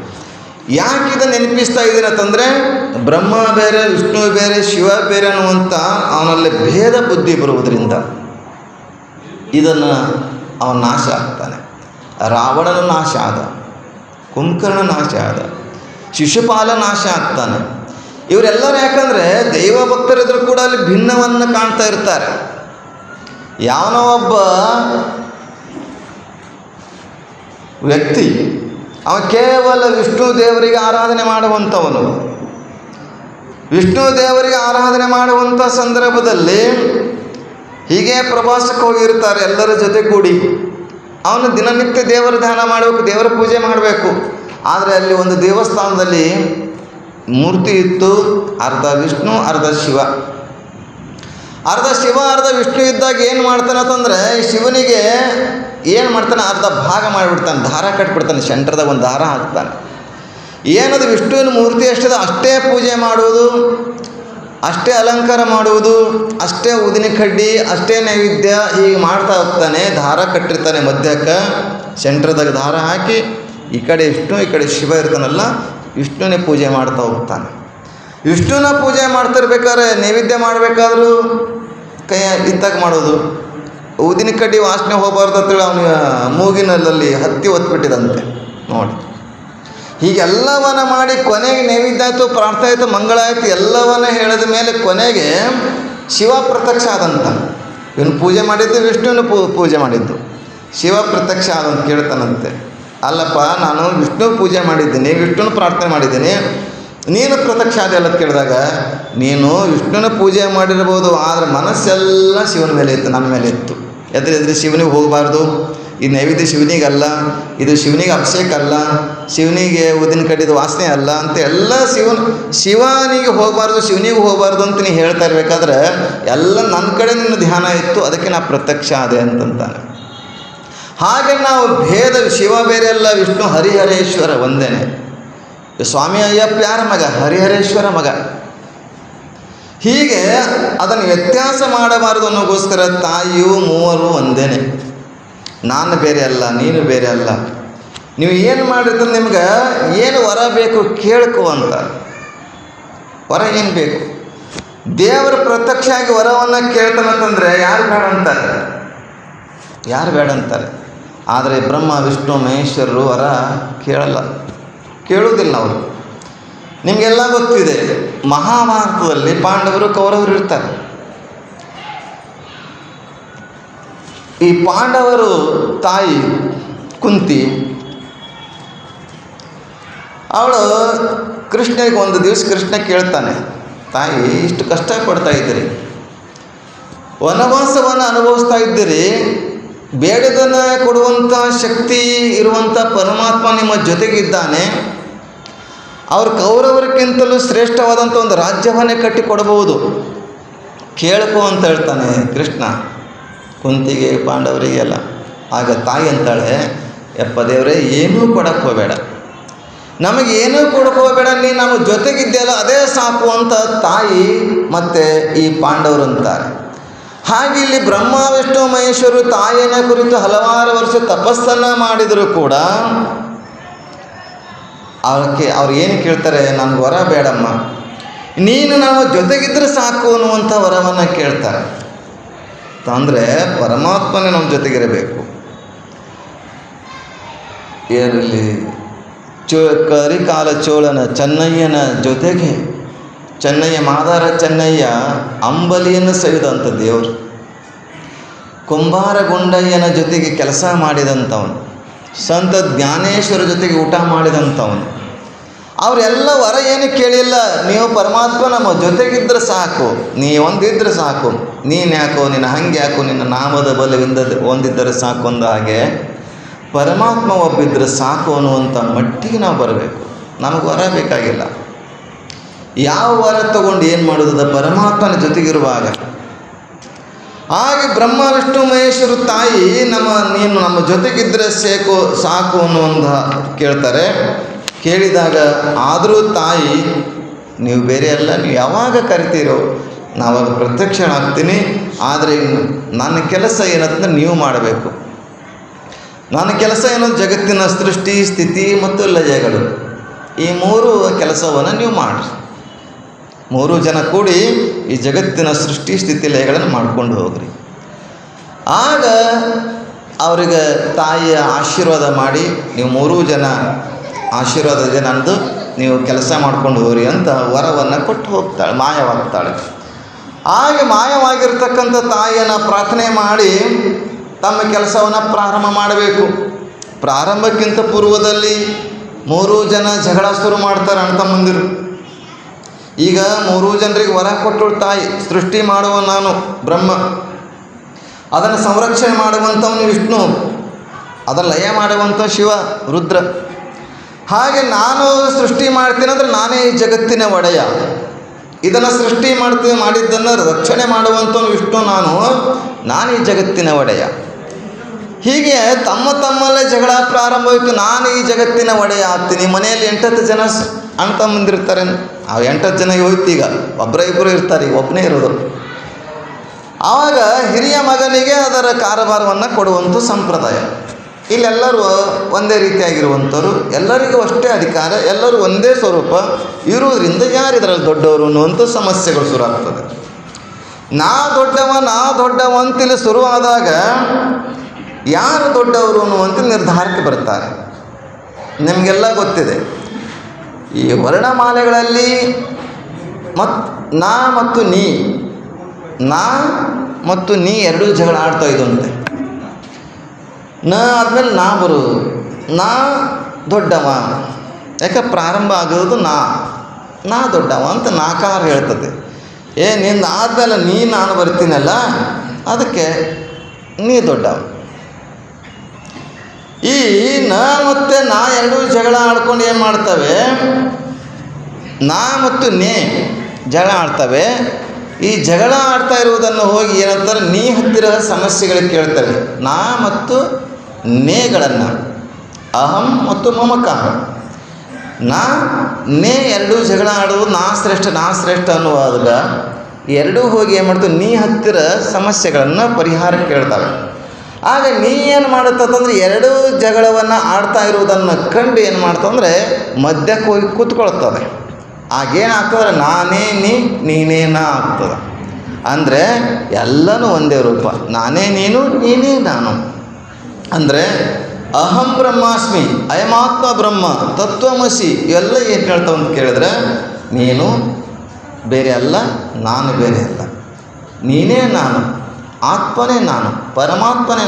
ಯಾಕೆ ಇದನ್ನು ನೆನಪಿಸ್ತಾ ಇದ್ದೀನಿ ಅಂತಂದರೆ ಬ್ರಹ್ಮ ಬೇರೆ ವಿಷ್ಣು ಬೇರೆ ಶಿವ ಬೇರೆ ಅನ್ನುವಂಥ ಅವನಲ್ಲಿ ಭೇದ ಬುದ್ಧಿ ಬರುವುದರಿಂದ ಇದನ್ನು ಅವನ ನಾಶ ಆಗ್ತಾನೆ. ರಾವಣನ ನಾಶ ಆದ, ಕುಂಭಕರ್ಣ ನಾಶ ಆದ, ಶಿಶುಪಾಲ ನಾಶ ಆಗ್ತಾನೆ. ಇವರೆಲ್ಲರೂ ಯಾಕಂದರೆ ದೈವ ಭಕ್ತರಿದ್ರೂ ಕೂಡ ಅಲ್ಲಿ ಭಿನ್ನವನ್ನು ಕಾಣ್ತಾ ಇರ್ತಾರೆ. ಯಾವನೋ ಒಬ್ಬ ವ್ಯಕ್ತಿ ಅವ ಕೇವಲ ವಿಷ್ಣು ದೇವರಿಗೆ ಆರಾಧನೆ ಮಾಡುವಂಥವನು. ವಿಷ್ಣು ದೇವರಿಗೆ ಆರಾಧನೆ ಮಾಡುವಂಥ ಸಂದರ್ಭದಲ್ಲಿ ಹೀಗೆ ಪ್ರವಾಸಕ್ಕೆ ಹೋಗಿರ್ತಾರೆ ಎಲ್ಲರ ಜೊತೆ ಕೂಡಿ. ಅವನು ದಿನನಿತ್ಯ ದೇವರ ಧ್ಯಾನ ಮಾಡಬೇಕು, ದೇವರ ಪೂಜೆ ಮಾಡಬೇಕು. ಆದರೆ ಅಲ್ಲಿ ಒಂದು ದೇವಸ್ಥಾನದಲ್ಲಿ ಮೂರ್ತಿ ಇತ್ತು, ಅರ್ಧ ವಿಷ್ಣು ಅರ್ಧ ಶಿವ. ಅರ್ಧ ಶಿವ ಅರ್ಧ ವಿಷ್ಣು ಇದ್ದಾಗ ಏನು ಮಾಡ್ತಾನೆ ಅಂತಂದರೆ, ಶಿವನಿಗೆ ಏನು ಮಾಡ್ತಾನೆ, ಅರ್ಧ ಭಾಗ ಮಾಡಿಬಿಡ್ತಾನೆ, ದಾರ ಕಟ್ಬಿಡ್ತಾನೆ, ಸೆಂಟ್ರದಾಗ ಒಂದು ದಾರ ಹಾಕ್ತಾನೆ. ಏನದು ವಿಷ್ಣುವಿನ ಮೂರ್ತಿ ಎಷ್ಟಿದೆ ಅಷ್ಟೇ ಪೂಜೆ ಮಾಡುವುದು, ಅಷ್ಟೇ ಅಲಂಕಾರ ಮಾಡುವುದು, ಅಷ್ಟೇ ಉದಿನ ಕಡ್ಡಿ, ಅಷ್ಟೇ ನೈವೇದ್ಯ ಹೀಗೆ ಮಾಡ್ತಾ ಹೋಗ್ತಾನೆ. ದಾರ ಕಟ್ಟಿರ್ತಾನೆ ಮಧ್ಯಕ್ಕೆ, ಸೆಂಟ್ರದಾಗ ದಾರ ಹಾಕಿ ಈ ಕಡೆ ವಿಷ್ಣು ಈ ಕಡೆ ಶಿವ ಇರ್ತಾನಲ್ಲ, ವಿಷ್ಣುನೇ ಪೂಜೆ ಮಾಡ್ತಾ ಹೋಗ್ತಾನೆ. ವಿಷ್ಣುನ ಪೂಜೆ ಮಾಡ್ತಿರ್ಬೇಕಾದ್ರೆ ನೈವೇದ್ಯ ಮಾಡಬೇಕಾದ್ರೂ ಕೈ ಇತ್ತಾಗ ಮಾಡೋದು. ಊದಿನ ಕಡ್ಡಿ ವಾಸನೆ ಹೋಗಬಾರ್ದು ಅಂತೇಳಿ ಅವನಿಗೆ ಮೂಗಿನಲ್ಲಿ ಹತ್ತಿ ಒತ್ಬಿಟ್ಟಿದಂತೆ ನೋಡಿ. ಹೀಗೆಲ್ಲವನ್ನ ಮಾಡಿ ಕೊನೆಗೆ ನೈವೇದ್ಯ ಆಯಿತು, ಪ್ರಾರ್ಥನೆ ಆಯಿತು, ಮಂಗಳ ಆಯಿತು, ಎಲ್ಲವನ್ನ ಹೇಳಿದ ಮೇಲೆ ಕೊನೆಗೆ ಶಿವ ಪ್ರತ್ಯಕ್ಷ ಆದಂತ. ಇವನು ಪೂಜೆ ಮಾಡಿದ್ದು ವಿಷ್ಣುವಿನ ಪೂಜೆ ಮಾಡಿದ್ದು. ಶಿವ ಪ್ರತ್ಯಕ್ಷ ಆದಂತ ಕೇಳ್ತಾನಂತೆ, ಅಲ್ಲಪ್ಪ ನಾನು ವಿಷ್ಣು ಪೂಜೆ ಮಾಡಿದ್ದೀನಿ, ವಿಷ್ಣುನ ಪ್ರಾರ್ಥನೆ ಮಾಡಿದ್ದೀನಿ, ನೀನು ಪ್ರತ್ಯಕ್ಷ ಆದ ಎಲ್ಲ ಕೇಳಿದಾಗ, ನೀನು ವಿಷ್ಣುನ ಪೂಜೆ ಮಾಡಿರ್ಬೋದು, ಆದರೆ ಮನಸ್ಸೆಲ್ಲ ಶಿವನ ಮೇಲೆ ಇತ್ತು, ನನ್ನ ಮೇಲೆ ಇತ್ತು. ಎದುರು ಶಿವನಿಗೆ ಹೋಗಬಾರ್ದು, ಈ ನೈವೇದ್ಯ ಶಿವನಿಗಲ್ಲ, ಇದು ಶಿವನಿಗೆ ಅಭಿಷೇಕ ಅಲ್ಲ, ಶಿವನಿಗೆ ಊದಿನ ಕಡ್ಡಿದ ವಾಸನೆ ಅಲ್ಲ ಅಂತ ಎಲ್ಲ ಶಿವನಿಗೆ ಹೋಗಬಾರ್ದು, ಶಿವನಿಗೆ ಹೋಗಬಾರ್ದು ಅಂತ ನೀ ಹೇಳ್ತಾ ಇರಬೇಕಾದ್ರೆ ಎಲ್ಲ ನನ್ನ ಕಡೆ ನಿನ್ನ ಧ್ಯಾನ ಇತ್ತು, ಅದಕ್ಕೆ ನಾ ಪ್ರತ್ಯಕ್ಷ ಆದೆ ಅಂತಂತಾನೆ. ಹಾಗೆ ನಾವು ಭೇದ, ಶಿವ ಬೇರೆ ಅಲ್ಲ, ವಿಷ್ಣು ಹರಿಹರೇಶ್ವರ ಒಂದೇನೆ. ಸ್ವಾಮಿ ಅಯ್ಯಪ್ಪ ಯಾರ ಮಗ? ಹರಿಹರೇಶ್ವರ ಮಗ. ಹೀಗೆ ಅದನ್ನು ವ್ಯತ್ಯಾಸ ಮಾಡಬಾರದು ಅನ್ನೋಗೋಸ್ಕರ ತಾಯಿಯು ಮೂವರು ಒಂದೇನೆ. ನಾನು ಬೇರೆ ಅಲ್ಲ, ನೀನು ಬೇರೆ ಅಲ್ಲ. ನೀವು ಏನು ಮಾಡಿದ್ರೆ ನಿಮ್ಗೆ ಏನು ವರ ಬೇಕು ಕೇಳ್ಕೊ ಅಂತ. ವರ ಏನು ಬೇಕು? ದೇವರ ಪ್ರತ್ಯಕ್ಷ ಆಗಿ ವರವನ್ನು ಕೇಳ್ತಾನಂತಂದರೆ ಯಾರು ಬೇಡ ಅಂತಾರೆ? ಯಾರು ಬೇಡ ಅಂತಾರೆ? ಆದರೆ ಬ್ರಹ್ಮ ವಿಷ್ಣು ಮಹೇಶ್ವರರು ವರ ಕೇಳುವುದಿಲ್ಲ ಅವರು. ನಿಮಗೆಲ್ಲ ಗೊತ್ತಿದೆ, ಮಹಾಭಾರತದಲ್ಲಿ ಪಾಂಡವರು ಕೌರವರು ಇರ್ತಾರೆ. ಈ ಪಾಂಡವರು ತಾಯಿ ಕುಂತಿ, ಅವಳು ಕೃಷ್ಣನಿಗೆ ಒಂದು ದಿವಸ ಕೃಷ್ಣ ಕೇಳ್ತಾನೆ, ತಾಯಿ ಇಷ್ಟು ಕಷ್ಟಪಡ್ತಾ ಇದ್ದೀರಿ, ವನವಾಸವನ್ನು ಅನುಭವಿಸ್ತಾ ಇದ್ದೀರಿ, ಬೇಡದನ್ನು ಕೊಡುವಂಥ ಶಕ್ತಿ ಇರುವಂಥ ಪರಮಾತ್ಮ ನಿಮ್ಮ ಜೊತೆಗಿದ್ದಾನೆ, ಅವರು ಕೌರವರಿಗಿಂತಲೂ ಶ್ರೇಷ್ಠವಾದಂಥ ಒಂದು ರಾಜ್ಯವನ್ನೇ ಕಟ್ಟಿಕೊಡಬಹುದು, ಕೇಳ್ಕೊ ಅಂತ ಹೇಳ್ತಾನೆ ಕೃಷ್ಣ ಕುಂತಿಗೆ, ಪಾಂಡವರಿಗೆಲ್ಲ. ಆಗ ತಾಯಿ ಅಂತಾಳೆ, ಯಪ್ಪ ದೇವರೇ ಏನೂ ಕೊಡಕ್ಕೆ ಹೋಗಬೇಡ, ನಮಗೇನೂ ಕೊಡಕ್ಕೆ ಹೋಗಬೇಡ, ನೀನು ನಮ್ಮ ಜೊತೆಗಿದ್ದೆಯಲ್ಲ ಅದೇ ಸಾಕು ಅಂತ ತಾಯಿ ಮತ್ತು ಈ ಪಾಂಡವರು ಅಂತಾರೆ. ಹಾಗೆ ಇಲ್ಲಿ ಬ್ರಹ್ಮ ವಿಷ್ಣು ಮಹೇಶ್ವರು ತಾಯಿನ ಕುರಿತು ಹಲವಾರು ವರ್ಷ ತಪಸ್ಸನ್ನು ಮಾಡಿದರೂ ಕೂಡ ಅವ್ರು ಏನು ಕೇಳ್ತಾರೆ, ನನಗೆ ವರ ಬೇಡಮ್ಮ, ನೀನು ನಮ್ಮ ಜೊತೆಗಿದ್ರೆ ಸಾಕು ಅನ್ನುವಂಥ ವರವನ್ನು ಕೇಳ್ತಾರೆ. ಅಂದರೆ ಪರಮಾತ್ಮನೇ ನಮ್ಮ ಜೊತೆಗಿರಬೇಕು. ಏರಲ್ಲಿ ಕರಿಕಾಲ ಚೋಳನ ಚೆನ್ನಯ್ಯನ ಜೊತೆಗೆ, ಚೆನ್ನಯ್ಯ ಮಾದಾರ ಚೆನ್ನಯ್ಯ ಅಂಬಲಿಯನ್ನು ಸವಿದಂಥ ದೇವರು, ಕುಂಬಾರ ಗುಂಡಯ್ಯನ ಜೊತೆಗೆ ಕೆಲಸ ಮಾಡಿದಂಥವನು, ಸಂತ ಜ್ಞಾನೇಶ್ವರ ಜೊತೆಗೆ ಊಟ ಮಾಡಿದಂಥವನು. ಅವರೆಲ್ಲ ವರ ಏನು ಕೇಳಿಲ್ಲ, ನೀವು ಪರಮಾತ್ಮ ನಮ್ಮ ಜೊತೆಗಿದ್ರೆ ಸಾಕು, ನೀ ಒಂದಿದ್ರೆ ಸಾಕು, ನೀನು ಯಾಕೋ, ನಿನ್ನ ಹಂಗೆ ಯಾಕೋ, ನಿನ್ನ ನಾಮದ ಬಲವಿಂದ ಒಂದಿದ್ದರೆ ಸಾಕು ಅಂದ ಹಾಗೆ ಪರಮಾತ್ಮ ಒಬ್ಬಿದ್ರೆ ಸಾಕು ಅನ್ನುವಂಥ ಮಟ್ಟಿಗೆ ನಾವು ಬರಬೇಕು. ನಮಗೆ ವರ ಬೇಕಾಗಿಲ್ಲ. ಯಾವ ವರ ತಗೊಂಡು ಏನು ಮಾಡೋದು? ಪರಮಾತ್ಮನ ಜೊತೆಗಿರುವಾಗ. ಹಾಗೆ ಬ್ರಹ್ಮ ವಿಷ್ಣು ಮಹೇಶ್ವರು ತಾಯಿ ನೀನು ನಮ್ಮ ಜೊತೆಗಿದ್ದರೆ ಸಾಕು ಅನ್ನುವಂಥ ಕೇಳ್ತಾರೆ. ಕೇಳಿದಾಗ ಆದರೂ ತಾಯಿ, ನೀವು ಬೇರೆ ಅಲ್ಲ, ನೀವು ಯಾವಾಗ ಕರಿತೀರೋ ನಾವಾಗ ಪ್ರತ್ಯಕ್ಷನಾಗ್ತೀನಿ, ಆದರೆ ನನ್ನ ಕೆಲಸ ಏನಂತಂದ್ರೆ ನೀವು ಮಾಡಬೇಕು. ನನ್ನ ಕೆಲಸ ಏನಂದ್ರೆ ಜಗತ್ತಿನ ಸೃಷ್ಟಿ, ಸ್ಥಿತಿ ಮತ್ತು ಲಯಗಳು, ಈ ಮೂರು ಕೆಲಸವನ್ನು ನೀವು ಮಾಡಿರಿ. ಮೂರು ಜನ ಕೂಡಿ ಈ ಜಗತ್ತಿನ ಸೃಷ್ಟಿ, ಸ್ಥಿತಿ, ಲಯಗಳನ್ನು ಮಾಡ್ಕೊಂಡು ಹೋಗ್ರಿ. ಆಗ ಅವರಿಗೆ ತಾಯಿಯ ಆಶೀರ್ವಾದ ಮಾಡಿ, ನೀವು ಮೂರೂ ಜನ ಆಶೀರ್ವಾದ ಇದೆ ನಂದು, ನೀವು ಕೆಲಸ ಮಾಡ್ಕೊಂಡು ಹೋಗ್ರಿ ಅಂತ ವರವನ್ನು ಕೊಟ್ಟು ಹೋಗ್ತಾಳೆ, ಮಾಯವಾಗ್ತಾಳೆ. ಹಾಗೆ ಮಾಯವಾಗಿರ್ತಕ್ಕಂಥ ತಾಯಿಯನ್ನು ಪ್ರಾರ್ಥನೆ ಮಾಡಿ ತಮ್ಮ ಕೆಲಸವನ್ನು ಪ್ರಾರಂಭ ಮಾಡಬೇಕು. ಪ್ರಾರಂಭಕ್ಕಿಂತ ಪೂರ್ವದಲ್ಲಿ 3 ಜನ ಜಗಳ ಶುರು ಮಾಡ್ತಾರೆ, ಅಣ್ಣ ತಮ್ಮಂದಿರು. ಈಗ 3 ಜನರಿಗೆ ವರ ಕೊಟ್ಟಳು ತಾಯಿ, ಸೃಷ್ಟಿ ಮಾಡುವ ನಾನು ಬ್ರಹ್ಮ, ಅದನ್ನು ಸಂರಕ್ಷಣೆ ಮಾಡುವಂಥವನು ವಿಷ್ಣು, ಅದನ್ನು ಲಯ ಮಾಡುವಂಥ ಶಿವ ರುದ್ರ. ಹಾಗೆ ನಾನು ಸೃಷ್ಟಿ ಮಾಡ್ತೀನಿ ಅಂದರೆ ನಾನೇ ಈ ಜಗತ್ತಿನ ಒಡೆಯ, ಇದನ್ನು ಸೃಷ್ಟಿ ಮಾಡಿದ್ದನ್ನು ರಕ್ಷಣೆ ಮಾಡುವಂಥವನು ವಿಷ್ಣು, ನಾನು ಈ ಜಗತ್ತಿನ ಒಡೆಯ. ಹೀಗೆ ತಮ್ಮಲ್ಲೇ ಜಗಳ ಪ್ರಾರಂಭವಾಯಿತು. ನಾನು ಈ ಜಗತ್ತಿನ ಒಡೆಯ ಆಗ್ತೀನಿ. ಮನೆಯಲ್ಲಿ 8 ಜನ ಅಣ್ಣ ತಮ್ಮಂದಿರ್ತಾರೆ, ಆ 8 ಜನ ಹೋಯ್ತು. ಈಗ ಇಬ್ಬರು ಇರ್ತಾರೆ, ಈಗ ಒಬ್ಬನೇ ಇರೋದು. ಆವಾಗ ಹಿರಿಯ ಮಗನಿಗೆ ಅದರ ಕಾರಭಾರವನ್ನು ಕೊಡುವಂಥ ಸಂಪ್ರದಾಯ. ಇಲ್ಲೆಲ್ಲರೂ ಒಂದೇ ರೀತಿಯಾಗಿರುವಂಥವ್ರು, ಎಲ್ಲರಿಗೂ ಅಷ್ಟೇ ಅಧಿಕಾರ, ಎಲ್ಲರೂ ಒಂದೇ ಸ್ವರೂಪ ಇರುವುದರಿಂದ ಯಾರಿದ್ರಲ್ಲಿ ದೊಡ್ಡವರು ಅನ್ನುವಂಥ ಸಮಸ್ಯೆಗಳು ಶುರುವಾಗ್ತದೆ. ನಾ ದೊಡ್ಡವ ಅಂತೇಳಿ ಶುರುವಾದಾಗ ಯಾರು ದೊಡ್ಡವರು ಅನ್ನುವಂಥ ನಿರ್ಧಾರಕ್ಕೆ ಬರ್ತಾರೆ. ನಿಮಗೆಲ್ಲ ಗೊತ್ತಿದೆ, ಈ ವರ್ಣಮಾಲೆಗಳಲ್ಲಿ ನಾ ಮತ್ತು ನೀ ಎರಡೂ ಜಗಳ ಆಡ್ತಾ ಇದ್ದಂತೆ. ನ ಆದಮೇಲೆ ನಾ ಬರೋದು, ನಾ ದೊಡ್ಡವ, ಯಾಕೆ ಪ್ರಾರಂಭ ಆಗೋದು ನಾ ದೊಡ್ಡವ ಅಂತ ನಾಕಾರ ಹೇಳ್ತದೆ. ನಿಂದು ಆದಮೇಲೆ ನಾನು ಬರ್ತೀನಲ್ಲ, ಅದಕ್ಕೆ ನೀ ದೊಡ್ಡವ. ಈ ನ ಮತ್ತು ನಾ ಎರಡೂ ಜಗಳ ಆಡ್ಕೊಂಡು ಏನು ಮಾಡ್ತವೆ, ನಾ ಮತ್ತು ನೇ ಜಗಳ ಆಡ್ತವೆ. ಈ ಜಗಳ ಆಡ್ತಾ ಇರುವುದನ್ನು ಹೋಗಿ ಏನಂತಾರೆ, ನೀ ಹತ್ತಿರ ಸಮಸ್ಯೆಗಳಿಗೆ ಕೇಳ್ತವೆ. ನಾ ಮತ್ತು ನೇಗಳನ್ನು, ಅಹಂ ಮತ್ತು ಮಮಕಾರ, ನೇ ಎರಡೂ ಜಗಳ ಆಡುವುದು ನಾ ಶ್ರೇಷ್ಠ ಅನ್ನುವಾಗ ಎರಡೂ ಹೋಗಿ ಏನು ಮಾಡ್ತವೆ, ನೀ ಹತ್ತಿರ ಸಮಸ್ಯೆಗಳನ್ನು ಪರಿಹಾರ ಕೇಳ್ತವೆ. ಆಗ ನೀ ಏನು ಮಾಡುತ್ತಂದ್ರೆ ಎರಡೂ ಜಗಳವನ್ನು ಆಡ್ತಾ ಇರುವುದನ್ನು ಕಂಡು ಏನು ಮಾಡ್ತಂದರೆ ಮಧ್ಯಕ್ಕೆ ಹೋಗಿ ಕೂತ್ಕೊಳ್ತದೆ. ಆಗೇನಾಗ್ತದ್ರೆ ನಾನೇ ನೀನೇ ನಾ ಆಗ್ತದೆ. ಅಂದರೆ ಎಲ್ಲನೂ ಒಂದೇ ರೂಪ, ನಾನೇ ನೀನು ನೀನೇ ನಾನು. ಅಂದರೆ ಅಹಂ ಬ್ರಹ್ಮಾಸ್ಮಿ, ಅಯಮಾತ್ಮ ಬ್ರಹ್ಮ, ತತ್ವಮಸಿ, ಇವೆಲ್ಲ ಏನು ಹೇಳ್ತಾವೆ ಅಂತ ಕೇಳಿದ್ರೆ, ನೀನು ಬೇರೆ ಅಲ್ಲ, ನಾನು ಬೇರೆ ಅಲ್ಲ, ನೀನೇ ನಾನು, ಆತ್ಮನೇ ನಾನು, ಪರಮಾತ್ಮನೇ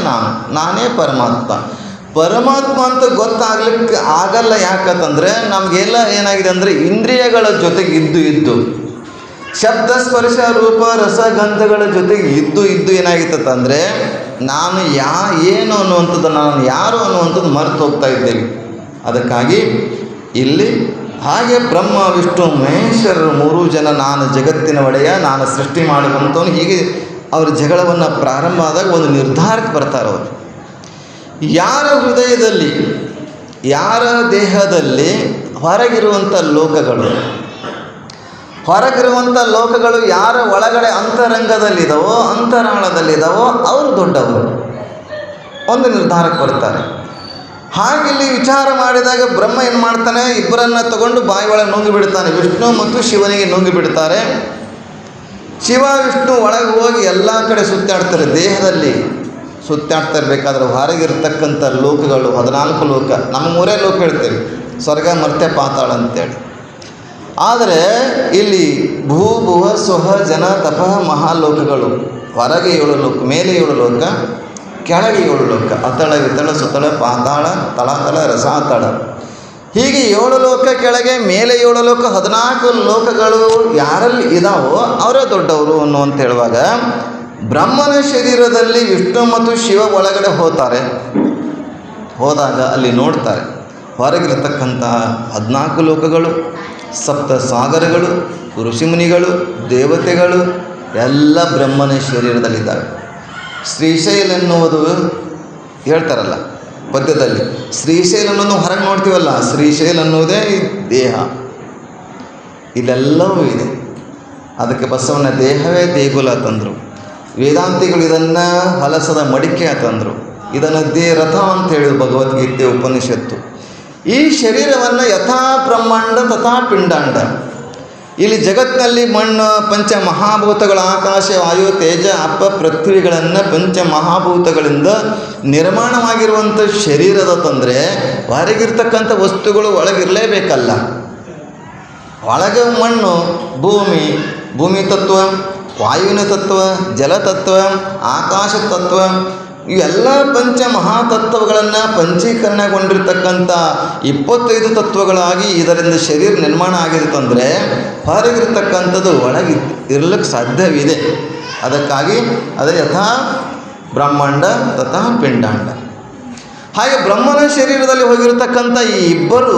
ನಾನೇ ಪರಮಾತ್ಮ ಅಂತ ಗೊತ್ತಾಗ್ಲಿಕ್ಕೆ ಆಗಲ್ಲ. ಯಾಕಂತಂದರೆ ನಮಗೆಲ್ಲ ಏನಾಗಿದೆ ಅಂದರೆ ಇಂದ್ರಿಯಗಳ ಜೊತೆಗೆ ಇದ್ದು ಶಬ್ದ ಸ್ಪರ್ಶ ರೂಪ ರಸ ಗಂಧಗಳ ಜೊತೆಗೆ ಇದ್ದು ಏನಾಗಿತ್ತಂದರೆ ನಾನು ಏನು ಅನ್ನುವಂಥದ್ದು, ನಾನು ಯಾರು ಅನ್ನುವಂಥದ್ದು ಮರೆತು ಹೋಗ್ತಾ ಇದ್ದೇವೆ. ಅದಕ್ಕಾಗಿ ಇಲ್ಲಿ ಹಾಗೆ ಬ್ರಹ್ಮ ವಿಷ್ಣು ಮಹೇಶ್ವರರು 3 ಜನ ನಾನು ಜಗತ್ತಿನ ಒಡೆಯ, ನಾನು ಸೃಷ್ಟಿ ಮಾಡುವಂಥವನು, ಹೀಗೆ ಅವ್ರ ಜಗಳವನ್ನು ಪ್ರಾರಂಭ ಆದಾಗ ಒಂದು ನಿರ್ಧಾರಕ್ಕೆ ಬರ್ತಾರೆ ಅವರು. ಯಾರ ಹೃದಯದಲ್ಲಿ, ಯಾರ ದೇಹದಲ್ಲಿ ಹೊರಗಿರುವಂಥ ಲೋಕಗಳು ಯಾರ ಒಳಗಡೆ ಅಂತರಂಗದಲ್ಲಿದ್ದಾವೋ, ಅಂತರಾಳದಲ್ಲಿದ್ದಾವೋ ಅವರು ದೊಡ್ಡವರು, ಒಂದು ನಿರ್ಧಾರಕ್ಕೆ ಬರ್ತಾರೆ. ಹಾಗಿಲ್ಲಿ ವಿಚಾರ ಮಾಡಿದಾಗ ಬ್ರಹ್ಮ ಏನು ಮಾಡ್ತಾನೆ, ಇಬ್ಬರನ್ನು ತಗೊಂಡು ಬಾಯಿ ಒಳಗೆ ನುಂಗಿ ಬಿಡ್ತಾನೆ. ವಿಷ್ಣು ಮತ್ತು ಶಿವನಿಗೆ ನುಂಗಿ ಬಿಡ್ತಾರೆ. ಶಿವ ವಿಷ್ಣು ಒಳಗೆ ಹೋಗಿ ಎಲ್ಲ ಕಡೆ ಸುತ್ತಾಡ್ತಾರೆ, ದೇಹದಲ್ಲಿ ಸುತ್ತಾಡ್ತಾ ಇರಬೇಕಾದ್ರೆ ಹೊರಗಿರ್ತಕ್ಕಂಥ ಲೋಕಗಳು 14 ಲೋಕ, ನಮ್ಮ 3 ಲೋಕ ಹೇಳ್ತೇವೆ, ಸ್ವರ್ಗ ಮರ್ತ್ಯ ಪಾತಾಳ ಅಂತೇಳಿ. ಆದರೆ ಇಲ್ಲಿ ಭೂ ಭುವ ಸ್ವಹ ಜನ ತಪಃ ಮಹಾಲೋಕಗಳು, ಹೊರಗೆ 7 ಲೋಕ, ಮೇಲೆ 7 ಲೋಕ, ಕೆಳಗೆ 7 ಲೋಕ, ಅತಳ ವಿತಳ ಸುತಳ ಪಾತಾಳ ತಳತಳ ರಸಾತಳ, ಹೀಗೆ 7 ಲೋಕ ಕೆಳಗೆ, ಮೇಲೆ 7 ಲೋಕ, 14 ಲೋಕಗಳು ಯಾರಲ್ಲಿ ಇದಾವೋ ಅವರೇ ದೊಡ್ಡವರು ಅನ್ನುವಂತ ಹೇಳುವಾಗ ಬ್ರಹ್ಮನ ಶರೀರದಲ್ಲಿ ವಿಷ್ಣು ಮತ್ತು ಶಿವ ಒಳಗಡೆ ಹೋದಾಗ ಅಲ್ಲಿ ನೋಡ್ತಾರೆ ಹೊರಗಿರತಕ್ಕಂಥ 14 ಲೋಕಗಳು, ಸಪ್ತ ಸಾಗರಗಳು, ಋಷಿಮುನಿಗಳು, ದೇವತೆಗಳು ಎಲ್ಲ ಬ್ರಹ್ಮನ ಶರೀರದಲ್ಲಿದ್ದಾರೆ. ಶ್ರೀಶೈಲ ಎನ್ನುವುದು ಹೇಳ್ತಾರಲ್ಲ ಪದ್ಯದಲ್ಲಿ, ಶ್ರೀಶೈಲ ಅನ್ನೋದು ಹೊರಗೆ ನೋಡ್ತೀವಲ್ಲ, ಶ್ರೀಶೈಲ ಅನ್ನೋದೇ ದೇಹ, ಇಲ್ಲೆಲ್ಲವೂ ಇದೆ. ಅದಕ್ಕೆ ಬಸವನ ದೇಹವೇ ದೇಗುಲ ತಂದರು. ವೇದಾಂತಿಗಳು ಇದನ್ನು ಹಲಸದ ಮಡಿಕೆ ತಂದರು. ಇದನ್ನು ರಥ ಅಂತ ಹೇಳಿದ್ರು ಭಗವದ್ಗೀತೆ ಉಪನಿಷತ್ತು. ಈ ಶರೀರವನ್ನು ಯಥಾ ಬ್ರಹ್ಮಾಂಡ ತಥಾ ಪಿಂಡಾಂಡ, ಇಲ್ಲಿ ಜಗತ್ತಿನಲ್ಲಿ ಮಣ್ಣು ಪಂಚಮಹಾಭೂತಗಳ ಆಕಾಶ ವಾಯು ತೇಜ ಅಪ್ಪ ಪೃಥ್ವಿಗಳನ್ನು ಪಂಚಮಹಾಭೂತಗಳಿಂದ ನಿರ್ಮಾಣವಾಗಿರುವಂಥ ಶರೀರದ ತಂದರೆ ಹೊರಗಿರ್ತಕ್ಕಂಥ ವಸ್ತುಗಳು ಒಳಗಿರಲೇಬೇಕಲ್ಲ. ಒಳಗೆ ಮಣ್ಣು, ಭೂಮಿ ತತ್ವ, ವಾಯುವಿನ ತತ್ವ, ಜಲತತ್ವ, ಆಕಾಶ ತತ್ವ, ಇವೆಲ್ಲ ಪಂಚ ಮಹಾತತ್ವಗಳನ್ನು ಪಂಚೀಕರಣಗೊಂಡಿರ್ತಕ್ಕಂಥ 25 ತತ್ವಗಳಾಗಿ ಇದರಿಂದ ಶರೀರ ನಿರ್ಮಾಣ ಆಗಿರುತ್ತಂದರೆ ಹೊರಗಿರ್ತಕ್ಕಂಥದ್ದು ಒಳಗೆ ಇರಲಿಕ್ಕೆ ಸಾಧ್ಯವಿದೆ. ಅದಕ್ಕಾಗಿ ಅದೇ ಯಥಾ ಬ್ರಹ್ಮಾಂಡ ತಥಾ ಪಿಂಡಾಂಡ. ಹಾಗೆ ಬ್ರಹ್ಮನ ಶರೀರದಲ್ಲಿ ಹೋಗಿರತಕ್ಕಂಥ ಈ ಇಬ್ಬರು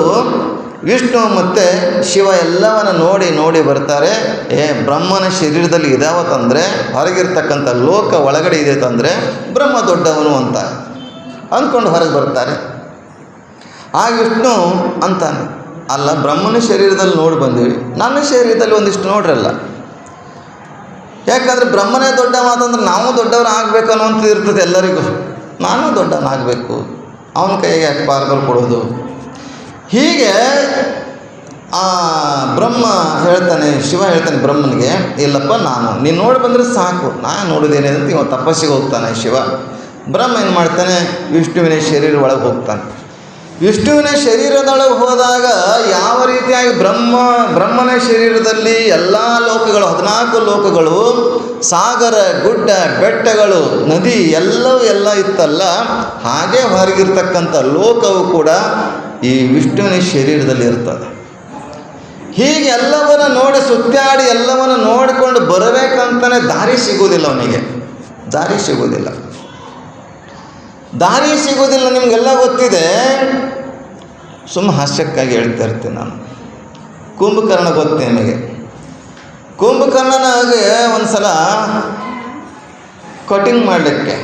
ವಿಷ್ಣು ಮತ್ತು ಶಿವ ಎಲ್ಲವನ್ನು ನೋಡಿ ಬರ್ತಾರೆ. ಬ್ರಹ್ಮನ ಶರೀರದಲ್ಲಿ ಇದಾವತ್ತಂದರೆ ಹೊರಗಿರ್ತಕ್ಕಂಥ ಲೋಕ ಒಳಗಡೆ ಇದೆ ತಂದರೆ ಬ್ರಹ್ಮ ದೊಡ್ಡವನು ಅಂತ ಅಂದ್ಕೊಂಡು ಹೊರಗೆ ಬರ್ತಾರೆ. ಆ ವಿಷ್ಣು ಅಂತಾನೆ, ಅಲ್ಲ ಬ್ರಹ್ಮನ ಶರೀರದಲ್ಲಿ ನೋಡಿ ಬಂದೀವಿ, ನನ್ನ ಶರೀರದಲ್ಲಿ ಒಂದಿಷ್ಟು ನೋಡ್ರಲ್ಲ. ಯಾಕಂದರೆ ಬ್ರಹ್ಮನೇ ದೊಡ್ಡ ಮಾತಂದ್ರೆ ನಾವು ದೊಡ್ಡವರು ಆಗಬೇಕು ಅನ್ನೋಂಥದ್ದು ಇರ್ತದೆ ಎಲ್ಲರಿಗೂ. ನಾನು ದೊಡ್ಡವನಾಗಬೇಕು, ಅವನ ಕೈಗೆ ಯಾಕೆ ಪಾರ್ಗಲ್ ಕೊಡೋದು. ಹೀಗೆ ಆ ಬ್ರಹ್ಮ ಹೇಳ್ತಾನೆ, ಶಿವ ಹೇಳ್ತಾನೆ ಬ್ರಹ್ಮನಿಗೆ, ಇಲ್ಲಪ್ಪ ನೀನು ನೋಡಿ ಬಂದರೆ ಸಾಕು, ನಾನು ನೋಡೋದೇನೆ ಅಂತ ಇವ ತಪಸ್ಸಿಗೆ ಹೋಗ್ತಾನೆ ಶಿವ. ಬ್ರಹ್ಮ ಏನು ಮಾಡ್ತಾನೆ, ವಿಷ್ಣುವಿನ ಶರೀರ ಒಳಗೆ ಹೋಗ್ತಾನೆ. ವಿಷ್ಣುವಿನ ಶರೀರದೊಳಗೆ ಹೋದಾಗ ಯಾವ ರೀತಿಯಾಗಿ ಬ್ರಹ್ಮನ ಶರೀರದಲ್ಲಿ ಎಲ್ಲ ಲೋಕಗಳು 14 ಲೋಕಗಳು, ಸಾಗರ ಗುಡ್ಡ ಬೆಟ್ಟಗಳು ನದಿ ಎಲ್ಲ ಇತ್ತಲ್ಲ, ಹಾಗೆ ಹೊರಗಿರ್ತಕ್ಕಂಥ ಲೋಕವು ಕೂಡ ಈ ವಿಷ್ಣುವಿನ ಶರೀರದಲ್ಲಿ ಇರ್ತದೆ. ಹೀಗೆ ಎಲ್ಲವನ್ನು ನೋಡಿ ಸುತ್ತಾಡಿ ಎಲ್ಲವನ್ನು ನೋಡಿಕೊಂಡು ಬರಬೇಕಂತಲೇ ದಾರಿ ಸಿಗೋದಿಲ್ಲ ಅವನಿಗೆ. ದಾರಿ ಸಿಗೋದಿಲ್ಲ ನಿಮಗೆಲ್ಲ ಗೊತ್ತಿದೆ. ಹಾಸ್ಯಕ್ಕಾಗಿ ಹೇಳ್ತಾ ಇರ್ತೀನಿ ನಾನು. ಕುಂಭಕರ್ಣ ಗೊತ್ತು ನಿಮಗೆ. ಕುಂಭಕರ್ಣನಾಗೆ ಒಂದು ಸಲ ಕಟಿಂಗ್ ಮಾಡಲಿಕ್ಕೆ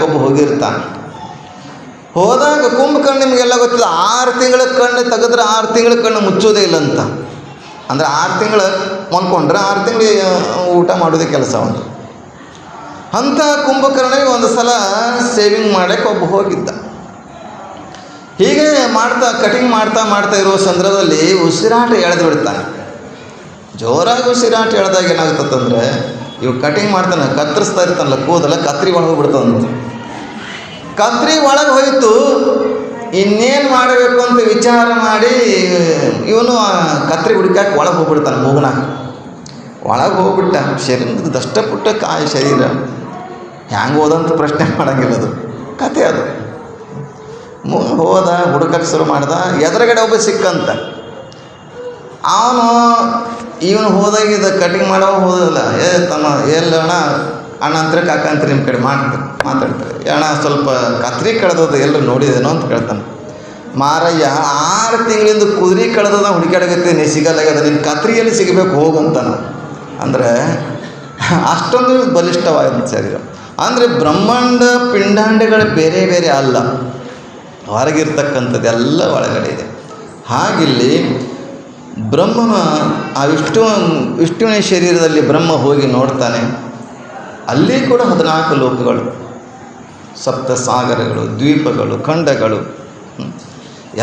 ಒಬ್ಬ ಹೋಗಿರ್ತಾನೆ. ಹೋದಾಗ ಕುಂಭಕರ್ಣ ನಿಮಗೆಲ್ಲ ಗೊತ್ತಿಲ್ಲ, 6 ತಿಂಗಳ ಕಣ್ಣು ತೆಗೆದ್ರೆ 6 ತಿಂಗಳ ಕಣ್ಣು ಮುಚ್ಚೋದೇ ಇಲ್ಲ ಅಂತ. ಅಂದರೆ 6 ತಿಂಗಳು ಮಲ್ಕೊಂಡ್ರೆ 6 ತಿಂಗಳು ಊಟ ಮಾಡೋದೇ ಕೆಲಸ ಒಂದು. ಅಂಥ ಕುಂಭಕರ್ಣಿಗೆ ಒಂದು ಸಲ ಸೇವಿಂಗ್ ಮಾಡೋಕ್ಕೆ ಒಬ್ಬ ಹೋಗಿದ್ದ. ಹೀಗೆ ಕಟಿಂಗ್ ಮಾಡ್ತಾ ಇರೋ ಸಂದರ್ಭದಲ್ಲಿ ಉಸಿರಾಟ ಎಳೆದು ಬಿಡ್ತಾನೆ. ಜೋರಾಗಿ ಉಸಿರಾಟ ಎಳೆದಾಗ ಏನಾಗ್ತದಂದರೆ, ಇವು ಕಟಿಂಗ್ ಮಾಡ್ತಾನೆ, ಕತ್ತರಿಸ್ತಾ ಇರ್ತಾನಲ್ಲ ಕೂದಲ, ಕತ್ರಿ ಒಳಗೆ ಹೋಗ್ಬಿಡ್ತಾವಂತ. ಕತ್ರಿ ಒಳಗೆ ಹೋಯಿತು. ಇನ್ನೇನು ಮಾಡಬೇಕು ಅಂತ ವಿಚಾರ ಮಾಡಿ ಇವನು ಕತ್ರಿ ಹುಡುಕಾಕ ಒಳಗೆ ಹೋಗ್ಬಿಡ್ತಾನೆ. ಮೂಗನಾಗ ಒಳಗೆ ಹೋಗ್ಬಿಟ್ಟ. ಶರೀರದ ದಷ್ಟಪುಟ್ಟ ಶರೀರ ಹ್ಯಾಂಗೆ ಹೋದಂತ ಪ್ರಶ್ನೆ ಮಾಡೋಂಗಿಲ್ಲ, ಅದು ಕತೆ. ಅದು ಹೋದ, ಹುಡುಕಕ್ಕೆ ಶುರು ಮಾಡ್ದ. ಎದುರುಗಡೆ ಒಬ್ಬ ಸಿಕ್ಕಂತ. ಇವನು ಹೋದಾಗ ಇದು ಕಟಿಂಗ್ ಮಾಡೋ ಹೋದಲ್ಲ, ತಮ್ಮ ಎಲ್ಲಣ್ಣ ಅಣ್ಣ ಅಂತಾರೆ, ಕಾಕ ಅಂತಾರೆ, ನಿಮ್ಮ ಕಡೆ ಮಾತಾಡ್ತಾರೆ. ಅಣ್ಣ ಸ್ವಲ್ಪ ಕತ್ರಿ ಕಳೆದೋದು ಎಲ್ಲರೂ ನೋಡಿದೇನೋ ಅಂತ ಕೇಳ್ತಾನೆ. ಮಾರಯ್ಯ 6 ತಿಂಗಳಿಂದ ಕುದುರೆ ಕಳೆದೋದ ಹುಡುಕಾಡಕತ್ತೀನಿ, ಸಿಗಲ್ಲಾಗದ, ನಿನ್ನ ಕತ್ರಿಯಲ್ಲಿ ಸಿಗಬೇಕು ಹೋಗಂತಾನ. ಅಂದರೆ ಅಷ್ಟೊಂದು ಬಲಿಷ್ಠವಾದ ಶರೀರ. ಅಂದರೆ ಬ್ರಹ್ಮಾಂಡ ಪಿಂಡಾಂಡಗಳು ಬೇರೆ ಬೇರೆ ಅಲ್ಲ, ಹೊರಗಿರ್ತಕ್ಕಂಥದ್ದು ಎಲ್ಲ ಒಳಗಡೆ ಇದೆ. ಹಾಗಿಲ್ಲಿ ಬ್ರಹ್ಮನ ಆ ವಿಷ್ಣುವಿನ ಶರೀರದಲ್ಲಿ ಬ್ರಹ್ಮ ಹೋಗಿ ನೋಡ್ತಾನೆ. ಅಲ್ಲಿ ಕೂಡ 14 ಲೋಕಗಳು, 7 ಸಾಗರಗಳು, ದ್ವೀಪಗಳು, ಖಂಡಗಳು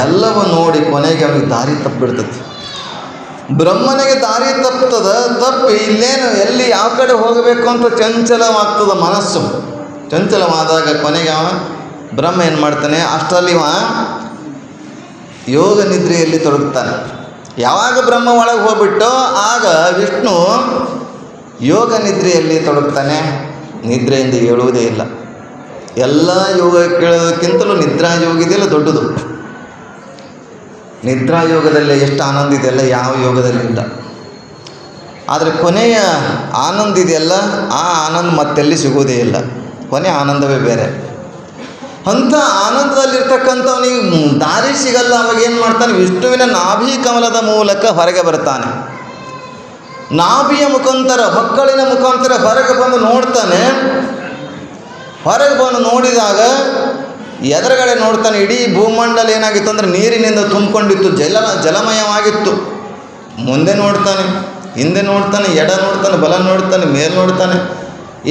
ಎಲ್ಲವೂ ನೋಡಿ ಕೊನೆಗೆ ಅವನಿಗೆ ದಾರಿ ತಪ್ಪಿಬಿಡ್ತದೆ. ಬ್ರಹ್ಮನಿಗೆ ದಾರಿ ತಪ್ಪಿ ಇಲ್ಲೇನು ಎಲ್ಲಿ ಯಾವ ಕಡೆ ಹೋಗಬೇಕು ಅಂತ ಚಂಚಲವಾಗ್ತದೆ ಮನಸ್ಸು. ಚಂಚಲವಾದಾಗ ಕೊನೆಗೆ ಬ್ರಹ್ಮ ಏನು ಮಾಡ್ತಾನೆ, ಅಷ್ಟರಲ್ಲಿ ಯೋಗ ನಿದ್ರೆಯಲ್ಲಿ ತೊಡಗ್ತಾನೆ. ಯಾವಾಗ ಬ್ರಹ್ಮ ಒಳಗೆ ಹೋಗ್ಬಿಟ್ಟೋ ಆಗ ವಿಷ್ಣು ಯೋಗ ನಿದ್ರೆಯಲ್ಲಿ ತೊಡಗ್ತಾನೆ. ನಿದ್ರೆಯಿಂದ ಹೇಳುವುದೇ ಇಲ್ಲ. ಎಲ್ಲ ಯೋಗ ಕೇಳೋದಕ್ಕಿಂತಲೂ ನಿದ್ರಾ ಯೋಗ ಇದೆಯಲ್ಲ ದೊಡ್ಡದು. ನಿದ್ರಾ ಯೋಗದಲ್ಲಿ ಎಷ್ಟು ಆನಂದ ಇದೆಯಲ್ಲ ಯಾವ ಯೋಗದಲ್ಲಿ ಇಲ್ಲ. ಆದರೆ ಕೊನೆಯ ಆನಂದ ಇದೆಯಲ್ಲ, ಆ ಆನಂದ ಮತ್ತೆಲ್ಲಿ ಸಿಗೋದೇ ಇಲ್ಲ. ಕೊನೆಯ ಆನಂದವೇ ಬೇರೆ. ಅಂಥ ಆನಂದದಲ್ಲಿರ್ತಕ್ಕಂಥವನಿಗೆ ದಾರಿ ಸಿಗಲ್ಲ. ಅವಾಗ ಏನು ಮಾಡ್ತಾನೆ, ವಿಷ್ಣುವಿನ ನಾಭಿ ಕಮಲದ ಮೂಲಕ ಹೊರಗೆ ಬರ್ತಾನೆ. ನಾಭಿಯ ಮುಖಾಂತರ, ಹೊಕ್ಕಳಿನ ಮುಖಾಂತರ ಹೊರಗೆ ಬಂದು ನೋಡ್ತಾನೆ. ಹೊರಗೆ ಬಂದು ನೋಡಿದಾಗ ಎದುರುಗಡೆ ನೋಡ್ತಾನೆ, ಇಡೀ ಭೂಮಂಡಲ ಏನಾಗಿತ್ತು ಅಂದರೆ ನೀರಿನಿಂದ ತುಂಬಿಕೊಂಡಿತ್ತು, ಜಲಮಯವಾಗಿತ್ತು. ಮುಂದೆ ನೋಡ್ತಾನೆ, ಹಿಂದೆ ನೋಡ್ತಾನೆ, ಎಡ ನೋಡ್ತಾನೆ, ಬಲ ನೋಡ್ತಾನೆ, ಮೇಲೆ ನೋಡ್ತಾನೆ.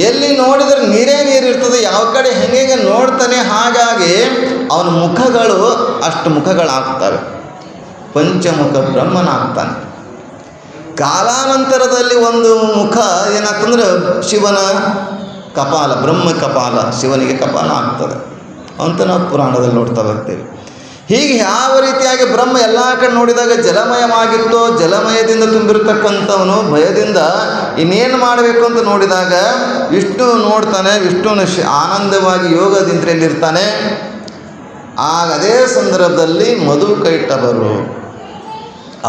ಎಲ್ಲಿ ನೋಡಿದರೆ ನೀರೇ ನೀರಿರ್ತದೆ. ಯಾವ ಕಡೆ ಹೆಂಗೆ ನೋಡ್ತಾನೆ, ಹಾಗಾಗಿ ಅವನ ಮುಖಗಳು ಅಷ್ಟು ಮುಖಗಳಾಗ್ತವೆ. ಪಂಚಮುಖ ಬ್ರಹ್ಮನಾಗ್ತಾನೆ. ಕಾಲಾನಂತರದಲ್ಲಿ ಒಂದು ಮುಖ ಏನಾಗ್ತಂದ್ರೆ ಶಿವನ ಕಪಾಲ, ಬ್ರಹ್ಮ ಕಪಾಲ, ಶಿವನಿಗೆ ಕಪಾಲ ಆಗ್ತದೆ ಅಂತ ನಾವು ಪುರಾಣದಲ್ಲಿ ನೋಡ್ತಾ ಬರ್ತೀವಿ. ಹೀಗೆ ಯಾವ ರೀತಿಯಾಗಿ ಬ್ರಹ್ಮ ಎಲ್ಲ ಕಡೆ ನೋಡಿದಾಗ ಜಲಮಯವಾಗಿತ್ತೋ, ಜಲಮಯದಿಂದ ತುಂಬಿರತಕ್ಕಂಥವನು ಭಯದಿಂದ ಇನ್ನೇನು ಮಾಡಬೇಕು ಅಂತ ನೋಡಿದಾಗ ವಿಷ್ಣು ನೋಡ್ತಾನೆ. ವಿಷ್ಣುನ ಆನಂದವಾಗಿ ಯೋಗದಿಂದ್ರಲ್ಲಿರ್ತಾನೆ. ಆಗ ಅದೇ ಸಂದರ್ಭದಲ್ಲಿ ಮಧುಕೈಟಭರು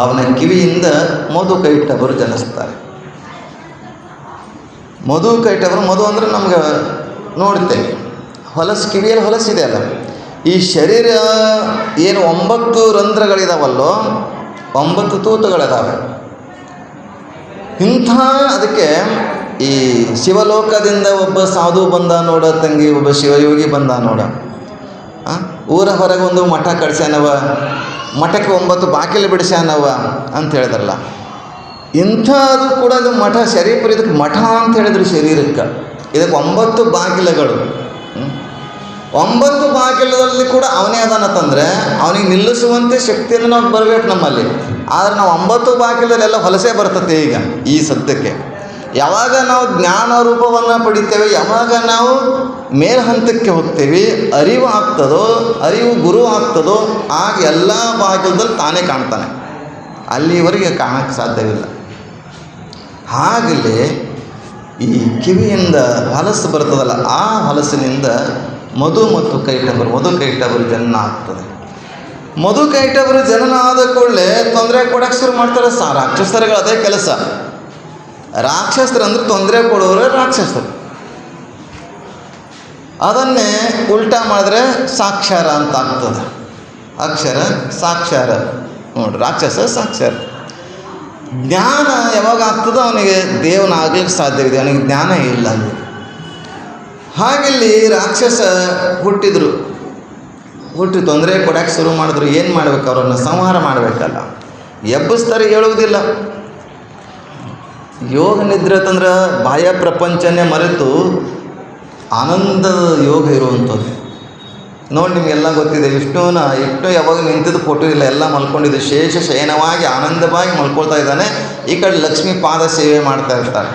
ಅವನ ಕಿವಿಯಿಂದ ಮಧುಕೈಟಭರು ಜನಿಸ್ತಾರೆ. ಮಧುಕೈಟಭರು, ಮಧು ಅಂದರೆ ನಮ್ಗೆ ನೋಡ್ತೇವೆ ಹೊಲಸು, ಕಿವಿಯಲ್ಲಿ ಹೊಲಸಿದೆ ಅಲ್ಲ, ಈ ಶರೀರ ಏನು 9 ರಂಧ್ರಗಳಿದಾವಲ್ಲೋ, 9 ತೂತುಗಳಿದಾವೆ. ಇಂಥ ಅದಕ್ಕೆ ಈ ಶಿವಲೋಕದಿಂದ ಒಬ್ಬ ಸಾಧು ಬಂದ ನೋಡ ತಂಗಿ, ಒಬ್ಬ ಶಿವಯೋಗಿ ಬಂದ ನೋಡ, ಊರ ಹೊರಗೆ ಒಂದು ಮಠ ಕಟ್ಸ್ಯಾನವ, ಮಠಕ್ಕೆ 9 ಬಾಗಿಲು ಬಿಡಿಸ್ಯಾನವ ಅಂತ ಹೇಳಿದ್ರಲ್ಲ. ಇಂಥದ್ದು ಕೂಡ ಅದು ಮಠ, ಶರೀರ ಇದಕ್ಕೆ ಮಠ ಅಂತ ಹೇಳಿದ್ರು ಶರೀರಕ್ಕೆ. ಇದಕ್ಕೆ 9 ಬಾಗಿಲುಗಳು. 9 ಬಾಗಿಲಲ್ಲಿ ಕೂಡ ಅವನೇ ಅದಾನಂತಂದರೆ ಅವನಿಗೆ ನಿಲ್ಲಿಸುವಂತೆ ಶಕ್ತಿಯನ್ನು ನಾವು ಬರಬೇಕು ನಮ್ಮಲ್ಲಿ. ಆದರೆ ನಾವು 9 ಬಾಗಿಲಲ್ಲೆಲ್ಲ ಹೊಲಸೇ ಬರ್ತತೆ ಈಗ ಈ ಸದ್ಯಕ್ಕೆ. ಯಾವಾಗ ನಾವು ಜ್ಞಾನ ರೂಪವನ್ನು ಪಡಿತೇವೆ, ಯಾವಾಗ ನಾವು ಮೇಲ್ ಹಂತಕ್ಕೆ ಹೋಗ್ತೇವೆ, ಅರಿವು ಆಗ್ತದೋ, ಅರಿವು ಗುರು ಆಗ್ತದೋ, ಆಗ ಎಲ್ಲ ಬಾಗಿಲದಲ್ಲಿ ತಾನೇ ಕಾಣ್ತಾನೆ. ಅಲ್ಲಿವರೆಗೆ ಕಾಣಕ್ಕೆ ಸಾಧ್ಯವಿಲ್ಲ. ಹಾಗಲೇ ಈ ಕಿವಿಯಿಂದ ಹೊಲಸು ಬರ್ತದಲ್ಲ, ಆ ಹೊಲಸಿನಿಂದ ಮಧು ಮತ್ತು ಮಧುಕೈಟಭರು ಜನನ ಆಗ್ತದೆ. ಮಧುಕೈಟಭರು ಜನನ ಆದ ಕೂಡಲೇ ತೊಂದರೆ ಕೊಡೋಕ್ಕೆ ಶುರು ಮಾಡ್ತಾರೆ. ರಾಕ್ಷಸರುಗಳು ಅದೇ ಕೆಲಸ. ರಾಕ್ಷಸರು ಅಂದರೆ ತೊಂದರೆ ಕೊಡೋರು ರಾಕ್ಷಸರು. ಅದನ್ನೇ ಉಲ್ಟಾ ಮಾಡಿದ್ರೆ ಸಾಕ್ಷಾರ ಅಂತ ಆಗ್ತದೆ. ಅಕ್ಷರ ಸಾಕ್ಷಾರ ನೋಡ್ರಿ, ರಾಕ್ಷಸ ಸಾಕ್ಷಾರ. ಜ್ಞಾನ ಯಾವಾಗ ಆಗ್ತದೋ ಅವನಿಗೆ ದೇವನ ಆಗ್ಲಿಕ್ಕೆ ಸಾಧ್ಯವಿದೆ, ಅವನಿಗೆ ಜ್ಞಾನ ಇಲ್ಲ ಅಲ್ಲಿ. ಹಾಗಿಲ್ಲಿ ರಾಕ್ಷಸ ಹುಟ್ಟಿ ತೊಂದರೆ ಕೊಡೋಕ್ಕೆ ಶುರು ಮಾಡಿದ್ರು. ಏನು ಮಾಡ್ಬೇಕು? ಅವರನ್ನು ಸಂಹಾರ ಮಾಡಬೇಕಲ್ಲ. ಎಬ್ಬಿಸ್ತಾರೆ, ಹೇಳುವುದಿಲ್ಲ. ಯೋಗ ನಿದ್ರೆ ಅಂತಂದ್ರೆ ಬಾಹ್ಯ ಪ್ರಪಂಚನೇ ಮರೆತು ಆನಂದದ ಯೋಗ ಇರುವಂಥದ್ದು. ನೋಡಿ, ನಿಮಗೆಲ್ಲ ಗೊತ್ತಿದೆ, ವಿಷ್ಣು ಯಾವಾಗ ನಿಂತಿದ್ದು ಫೋಟೋ ಇಲ್ಲ, ಎಲ್ಲ ಮಲ್ಕೊಂಡಿದ್ದು ಶೇಷ ಶಯನವಾಗಿ ಆನಂದವಾಗಿ ಮಲ್ಕೊಳ್ತಾ ಇದ್ದಾನೆ. ಈ ಕಡೆ ಲಕ್ಷ್ಮೀ ಪಾದ ಸೇವೆ ಮಾಡ್ತಾ ಇರ್ತಾರೆ.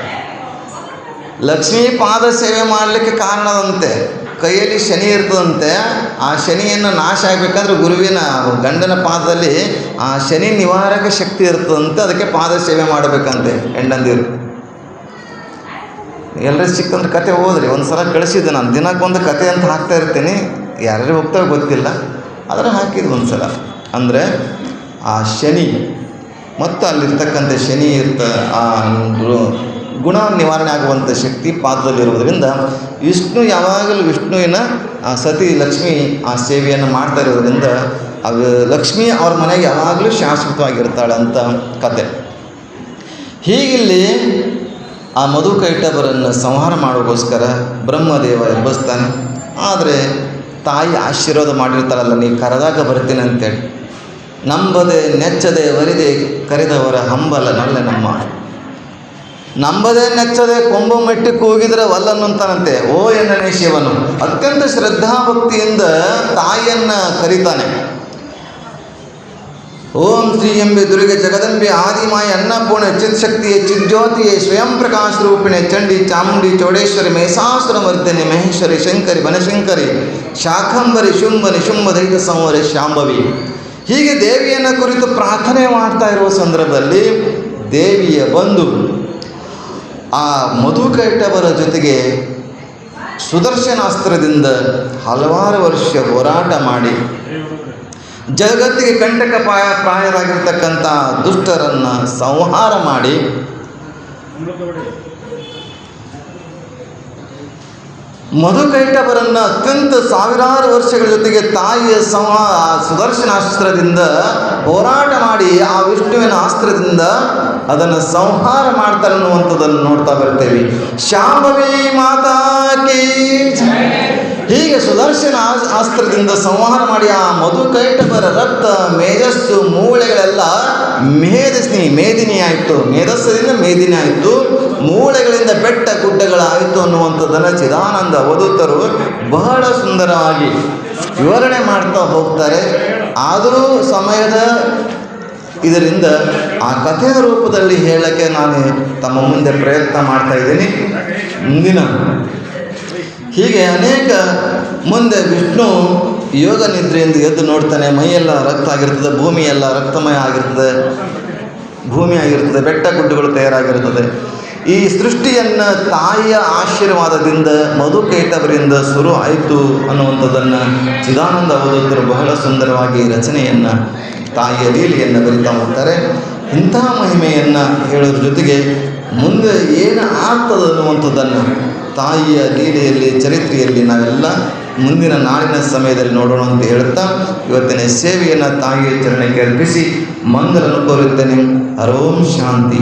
ಲಕ್ಷ್ಮೀ ಪಾದ ಸೇವೆ ಮಾಡಲಿಕ್ಕೆ ಕಾರಣದಂತೆ ಕೈಯಲ್ಲಿ ಶನಿ ಇರ್ತದಂತೆ. ಆ ಶನಿಯನ್ನು ನಾಶ ಆಗಬೇಕಂದ್ರೆ ಗುರುವಿನ ಗಂಡನ ಪಾದದಲ್ಲಿ ಆ ಶನಿ ನಿವಾರಕ ಶಕ್ತಿ ಇರ್ತದಂತೆ. ಅದಕ್ಕೆ ಪಾದ ಸೇವೆ ಮಾಡಬೇಕಂತೆ ಹೆಂಡಂದಿರು. ಎಲ್ಲರೂ ಸಿಕ್ಕಂದ್ರೆ ಕತೆ ಹೋದ್ರಿ, ಒಂದು ಸಲ ಕಳಿಸಿದ್ದೆ ನಾನು. ದಿನಕ್ಕೊಂದು ಕತೆ ಅಂತ ಹಾಕ್ತಾ ಇರ್ತೀನಿ, ಯಾರ್ಯಾರು ಹೋಗ್ತಾವೆ ಗೊತ್ತಿಲ್ಲ, ಆದರೆ ಹಾಕಿದ್ದು ಒಂದು ಸಲ. ಅಂದರೆ ಆ ಶನಿ ಮತ್ತು ಅಲ್ಲಿರ್ತಕ್ಕಂಥ ಶನಿ ಆ ಗುಣ ನಿವಾರಣೆ ಆಗುವಂಥ ಶಕ್ತಿ ಪಾದದಲ್ಲಿರುವುದರಿಂದ ಯಾವಾಗಲೂ ವಿಷ್ಣುವಿನ ಸತಿ ಲಕ್ಷ್ಮಿ ಆ ಸೇವೆಯನ್ನು ಮಾಡ್ತಾ ಇರೋದ್ರಿಂದ ಅದು ಲಕ್ಷ್ಮಿ ಅವ್ರ ಮನೆಗೆ ಯಾವಾಗಲೂ ಶಾಶ್ವತವಾಗಿರ್ತಾಳೆ ಅಂತ ಕತೆ. ಹೀಗಿಲ್ಲಿ ಆ ಮಧುಕೈಟಭರನ್ನು ಸಂಹಾರ ಮಾಡೋಕ್ಕೋಸ್ಕರ ಬ್ರಹ್ಮದೇವ ಎಬ್ಬಿಸ್ತಾನೆ. ಆದರೆ ತಾಯಿ ಆಶೀರ್ವಾದ ಮಾಡಿರ್ತಾರಲ್ಲ, ನೀ ಕರೆದಾಗ ಬರ್ತೀನಿ ಅಂತೇಳಿ. ನಂಬದೆ ನೆಚ್ಚದೆ ವರಿದೆ ಕರೆದವರ ಹಂಬಲ ನಲ್ಲೆ ನಮ್ಮ. ನಂಬದೆ ನೆಚ್ಚದೆ ಕೊಂಬು ಮೆಟ್ಟಕ್ಕೆ ಹೋಗಿದ್ರೆ ವಲ್ಲನ್ನುಂತಾನಂತೆ. ಓ ಎನ್ನನೇ ಶಿವನು ಅತ್ಯಂತ ಶ್ರದ್ಧಾಭಕ್ತಿಯಿಂದ ತಾಯಿಯನ್ನು ಕರೀತಾನೆ. ಓಂ ಶ್ರೀ ಎಂಬೆ ದುರ್ಗೆ ಜಗದಂಬೆ ಆದಿಮಾಯ ಅನ್ನಪೂರ್ಣ ಚಿತ್ಶಕ್ತಿಯೇ ಚಿಜ್ಯೋತಿಯೇ ಸ್ವಯಂ ಪ್ರಕಾಶ ರೂಪಿಣೆ ಚಂಡಿ ಚಾಮುಂಡಿ ಚೌಡೇಶ್ವರಿ ಮಹಿಷಾಸುರ ಮರ್ದಿನಿ ಮಹೇಶ್ವರಿ ಶಂಕರಿ ಬನಶಂಕರಿ ಶಾಖಂಬರಿ ಶುಂಭ ನಿಶುಂಭ ದೈತ ಸಂವರಿ ಶಾಂಭವಿ. ಹೀಗೆ ದೇವಿಯನ್ನು ಕುರಿತು ಪ್ರಾರ್ಥನೆ ಮಾಡ್ತಾ ಇರುವ ಸಂದರ್ಭದಲ್ಲಿ ದೇವಿಯ ಬಂಧು ಆ ಮಧುಕೈಟಭರ ಜೊತೆಗೆ ಸುದರ್ಶನಾಸ್ತ್ರದಿಂದ ಹಲವಾರು ವರ್ಷ ಹೋರಾಟ ಮಾಡಿ ಜಗತ್ತಿಗೆ ಕಂಟಕ ಪ್ರಾಯರಾಗಿರ್ತಕ್ಕಂಥ ದುಷ್ಟರನ್ನು ಸಂಹಾರ ಮಾಡಿ ಮಧುಕೈಟಭರನ್ನು ಅತ್ಯಂತ ಸಾವಿರಾರು ವರ್ಷಗಳ ಜೊತೆಗೆ ತಾಯಿಯ ಸುದರ್ಶನಾಸ್ತ್ರದಿಂದ ಹೋರಾಟ ಮಾಡಿ ಆ ವಿಷ್ಣುವಿನ ಅಸ್ತ್ರದಿಂದ ಅದನ್ನು ಸಂಹಾರ ಮಾಡ್ತಾರೆ ಅನ್ನುವಂಥದ್ದನ್ನು ನೋಡ್ತಾ ಬರ್ತೇವೆ. ಶಾಂಭವಿ ಮಾತಾ ಕೀ. ಹೀಗೆ ಸುದರ್ಶನ ಅಸ್ತ್ರದಿಂದ ಸಂಹಾರ ಮಾಡಿ ಆ ಮಧುಕೈಟಭರ ರಕ್ತ ಮೇಧಸ್ಸು ಮೂಳೆಗಳೆಲ್ಲ ಮೇದಿನಿ ಆಯಿತು. ಮೇಧಸ್ಸದಿಂದ ಮೇದಿನಿ ಆಯಿತು, ಮೂಳೆಗಳಿಂದ ಬೆಟ್ಟ ಗುಡ್ಡಗಳಾಯಿತು ಅನ್ನುವಂಥದ್ದನ್ನು ಚಿದಾನಂದ ಅವಧೂತರು ಬಹಳ ಸುಂದರವಾಗಿ ವಿವರಣೆ ಮಾಡ್ತಾ ಹೋಗ್ತಾರೆ. ಆದರೂ ಸಮಯದ ಇದರಿಂದ ಆ ಕಥೆಯ ರೂಪದಲ್ಲಿ ಹೇಳಕ್ಕೆ ನಾನು ತಮ್ಮ ಮುಂದೆ ಪ್ರಯತ್ನ ಮಾಡ್ತಾ ಇದ್ದೀನಿ. ಮುಂದಿನ ಹೀಗೆ ಅನೇಕ ಮುಂದೆ ವಿಷ್ಣು ಯೋಗ ನಿದ್ರೆಯಿಂದ ಎದ್ದು ನೋಡ್ತಾನೆ, ಮೈಯೆಲ್ಲ ರಕ್ತ ಆಗಿರ್ತದೆ, ಭೂಮಿಯೆಲ್ಲ ರಕ್ತಮಯ ಆಗಿರ್ತದೆ, ಭೂಮಿ ಆಗಿರ್ತದೆ, ಬೆಟ್ಟ ಗುಡ್ಡಗಳು ತಯಾರಾಗಿರ್ತದೆ. ಈ ಸೃಷ್ಟಿಯನ್ನು ತಾಯಿಯ ಆಶೀರ್ವಾದದಿಂದ ಮಧುಕೈಟವರಿಂದ ಶುರು ಆಯಿತು ಅನ್ನುವಂಥದ್ದನ್ನು ಚಿದಾನಂದ ಅವಧೂತರು ಬಹಳ ಸುಂದರವಾಗಿ ರಚನೆಯನ್ನು, ತಾಯಿಯ ಲೀಲೆಯನ್ನು ಬರಿತಾ ಹೋಗ್ತಾರೆ. ಇಂತಹ ಮಹಿಮೆಯನ್ನು ಹೇಳೋದ್ರ ಜೊತೆಗೆ ಮುಂದೆ ಏನು ಆಗ್ತದೆ ಅನ್ನುವಂಥದ್ದನ್ನು ತಾಯಿಯ ಲೀಲೆಯಲ್ಲಿ, ಚರಿತ್ರೆಯಲ್ಲಿ ನಾವೆಲ್ಲ ಮುಂದಿನ ನಾಳಿನ ಸಮಯದಲ್ಲಿ ನೋಡೋಣ ಅಂತ ಹೇಳ್ತಾ ಇವತ್ತಿನ ಸೇವೆಯನ್ನು ತಾಯಿಯ ಚರಣಕ್ಕೆ ಅರ್ಪಿಸಿ ಮಂಗಲನ್ನು ಕೋರುತ್ತೇನೆ. ಹರೋಂ ಶಾಂತಿ.